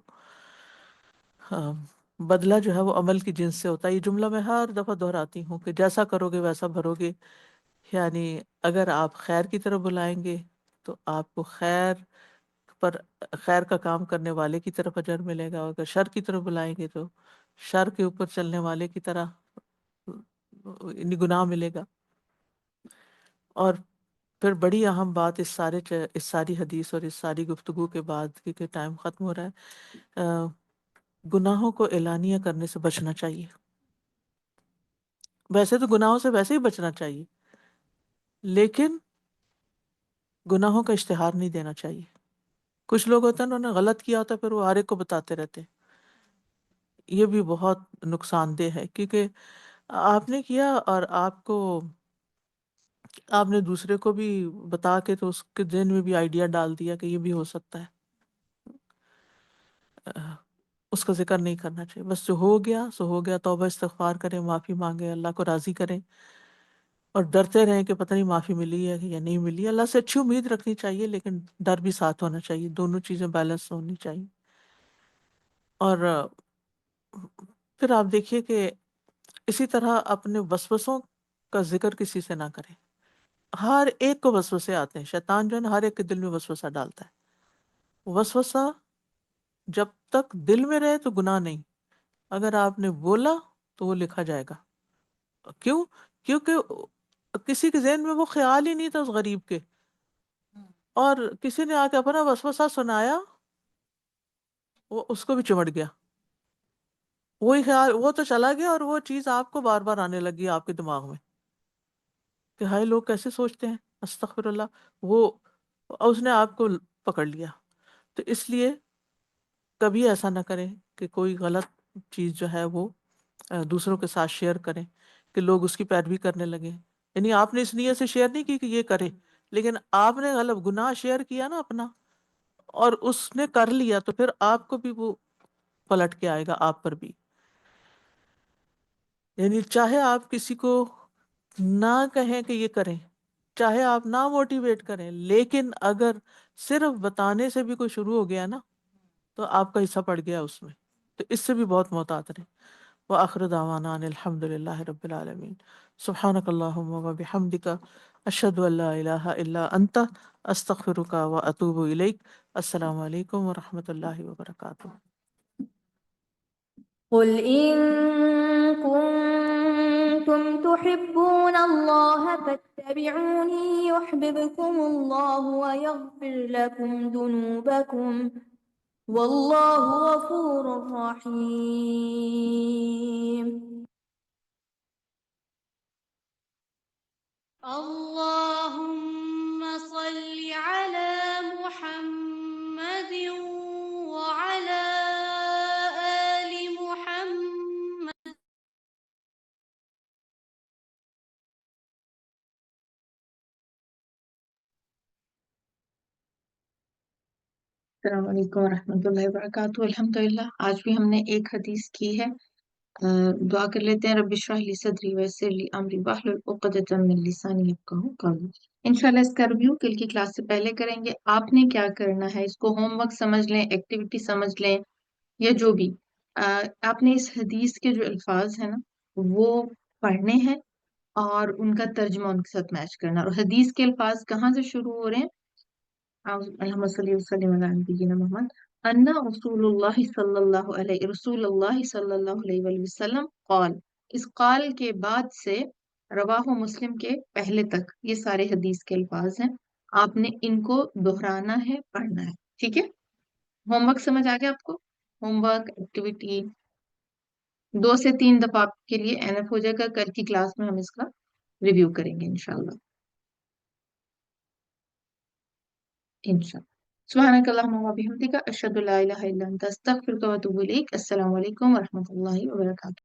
بدلہ جو ہے وہ عمل کی جنس سے ہوتا ہے. یہ جملہ میں ہر دفعہ دہراتی ہوں کہ جیسا کرو گے ویسا بھرو گے. یعنی اگر آپ خیر کی طرف بلائیں گے تو آپ کو خیر پر خیر کا کام کرنے والے کی طرف اجر ملے گا، اگر شر کی طرف بلائیں گے تو شر کے اوپر چلنے والے کی طرح یعنی گناہ ملے گا۔ اور پھر بڑی اہم بات اس ساری حدیث اور اس ساری گفتگو کے بعد، کیونکہ ٹائم ختم ہو رہا ہے، گناہوں کو اعلانیہ کرنے سے بچنا چاہیے۔ ویسے تو گناہوں سے ویسے ہی بچنا چاہیے، لیکن گناہوں کا اشتہار نہیں دینا چاہیے۔ کچھ لوگ ہوتے ہیں انہوں نے غلط کیا ہوتا ہے، پھر وہ ہر ایک کو بتاتے رہتے ہیں، یہ بھی بہت نقصان دہ ہے، کیونکہ آپ نے کیا اور آپ نے دوسرے کو بھی بتا کے تو اس کے ذہن میں بھی آئیڈیا ڈال دیا کہ یہ بھی ہو سکتا ہے۔ اس کا ذکر نہیں کرنا چاہیے، بس جو ہو گیا سو ہو گیا، توبہ استغفار کریں، معافی مانگیں، اللہ کو راضی کریں اور ڈرتے رہیں کہ پتہ نہیں معافی ملی ہے یا نہیں ملی۔ اللہ سے اچھی امید رکھنی چاہیے، لیکن ڈر بھی ساتھ ہونا چاہیے، دونوں چیزیں بیلنس ہونی چاہیے۔ اور پھر آپ دیکھیے کہ اسی طرح اپنے وسوسوں کا ذکر کسی سے نہ کریں۔ ہر ایک کو وسوسے آتے ہیں، شیطان جو ہے نا ہر ایک کے دل میں وسوسہ ڈالتا ہے۔ وسوسہ جب تک دل میں رہے تو گناہ نہیں، اگر آپ نے بولا تو وہ لکھا جائے گا۔ کیوں؟ کیونکہ کسی کے ذہن میں وہ خیال ہی نہیں تھا اس غریب کے، اور کسی نے آ کے اپنا وسوسہ سنایا، وہ اس کو بھی چمٹ گیا، وہی خیال وہ تو چلا گیا، اور وہ چیز آپ کو بار بار آنے لگی آپ کے دماغ میں کہ ہائے لوگ کیسے سوچتے ہیں، استغفر اللہ، وہ اس نے آپ کو پکڑ لیا۔ تو اس لیے کبھی ایسا نہ کریں کہ کوئی غلط چیز جو ہے وہ دوسروں کے ساتھ شیئر کریں کہ لوگ اس کی پیروی کرنے لگے۔ یعنی آپ نے اس نیت سے شیئر نہیں کی کہ یہ کرے، لیکن آپ نے غلط گناہ شیئر کیا نا اپنا، اور اس نے کر لیا، تو پھر آپ کو بھی وہ پلٹ کے آئے گا آپ پر بھی۔ یعنی چاہے آپ کسی کو نہ کہیں کہ یہ کریں، چاہے آپ نہ موٹیویٹ کریں، لیکن اگر صرف بتانے سے بھی کوئی شروع ہو گیا نا تو آپ کا حصہ پڑ گیا اس میں، تو اس سے بھی بہت محتاط رہیں۔ وآخر دعوانا ان الحمد للہ رب العالمین۔ سبحانک اللہم وبحمدک، اشہد ان لا الہ الا انت، استغفرک واتوب الیک۔ السلام علیکم ورحمۃ اللہ وبرکاتہ۔ قل إن كنتم تحبون الله فاتبعوني يحببكم الله ويغفر لكم ذنوبكم والله غفور رحيم. اللهم صل على محمد وعلى آل محمد. السلام علیکم ورحمۃ اللہ وبرکاتہ۔ الحمدللہ آج بھی ہم نے ایک حدیث کی ہے۔ دعا کر لیتے ہیں، رب اشرح لی صدری ویسر لی امری واحلل عقدۃ من لسانی یفقہوا قولی۔ انشاءاللہ اس کا ریویو کل کی کلاس سے پہلے کریں گے۔ آپ نے کیا کرنا ہے، اس کو ہوم ورک سمجھ لیں، ایکٹیویٹی سمجھ لیں، یا جو بھی آپ نے اس حدیث کے جو الفاظ ہیں نا وہ پڑھنے ہیں اور ان کا ترجمہ ان کے ساتھ میچ کرنا۔ اور حدیث کے الفاظ کہاں سے شروع ہو رہے ہیں؟ اللہم صلی وسلم علی نبینا محمد ان رسول اللہ صلی اللہ علیہ وآلہ وسلم قال، اس قال کے بعد سے رواہ مسلم کے پہلے تک یہ سارے حدیث کے الفاظ ہیں، آپ نے ان کو دہرانا ہے، پڑھنا ہے، ٹھیک ہے؟ ہوم ورک سمجھ آ گیا آپ کو؟ ہوم ورک ایکٹیویٹی 2 سے 3 دفعہ آپ کے لیے NF ہو جائے گا۔ کل کی کلاس میں ہم اس کا ریویو کریں گے انشاءاللہ۔ سبحانک اللہم و بحمدک، اشہد ان لا الہ الا انت، استغفرک و اتوب الیک۔ السلام علیکم ورحمۃ اللہ وبرکاتہ۔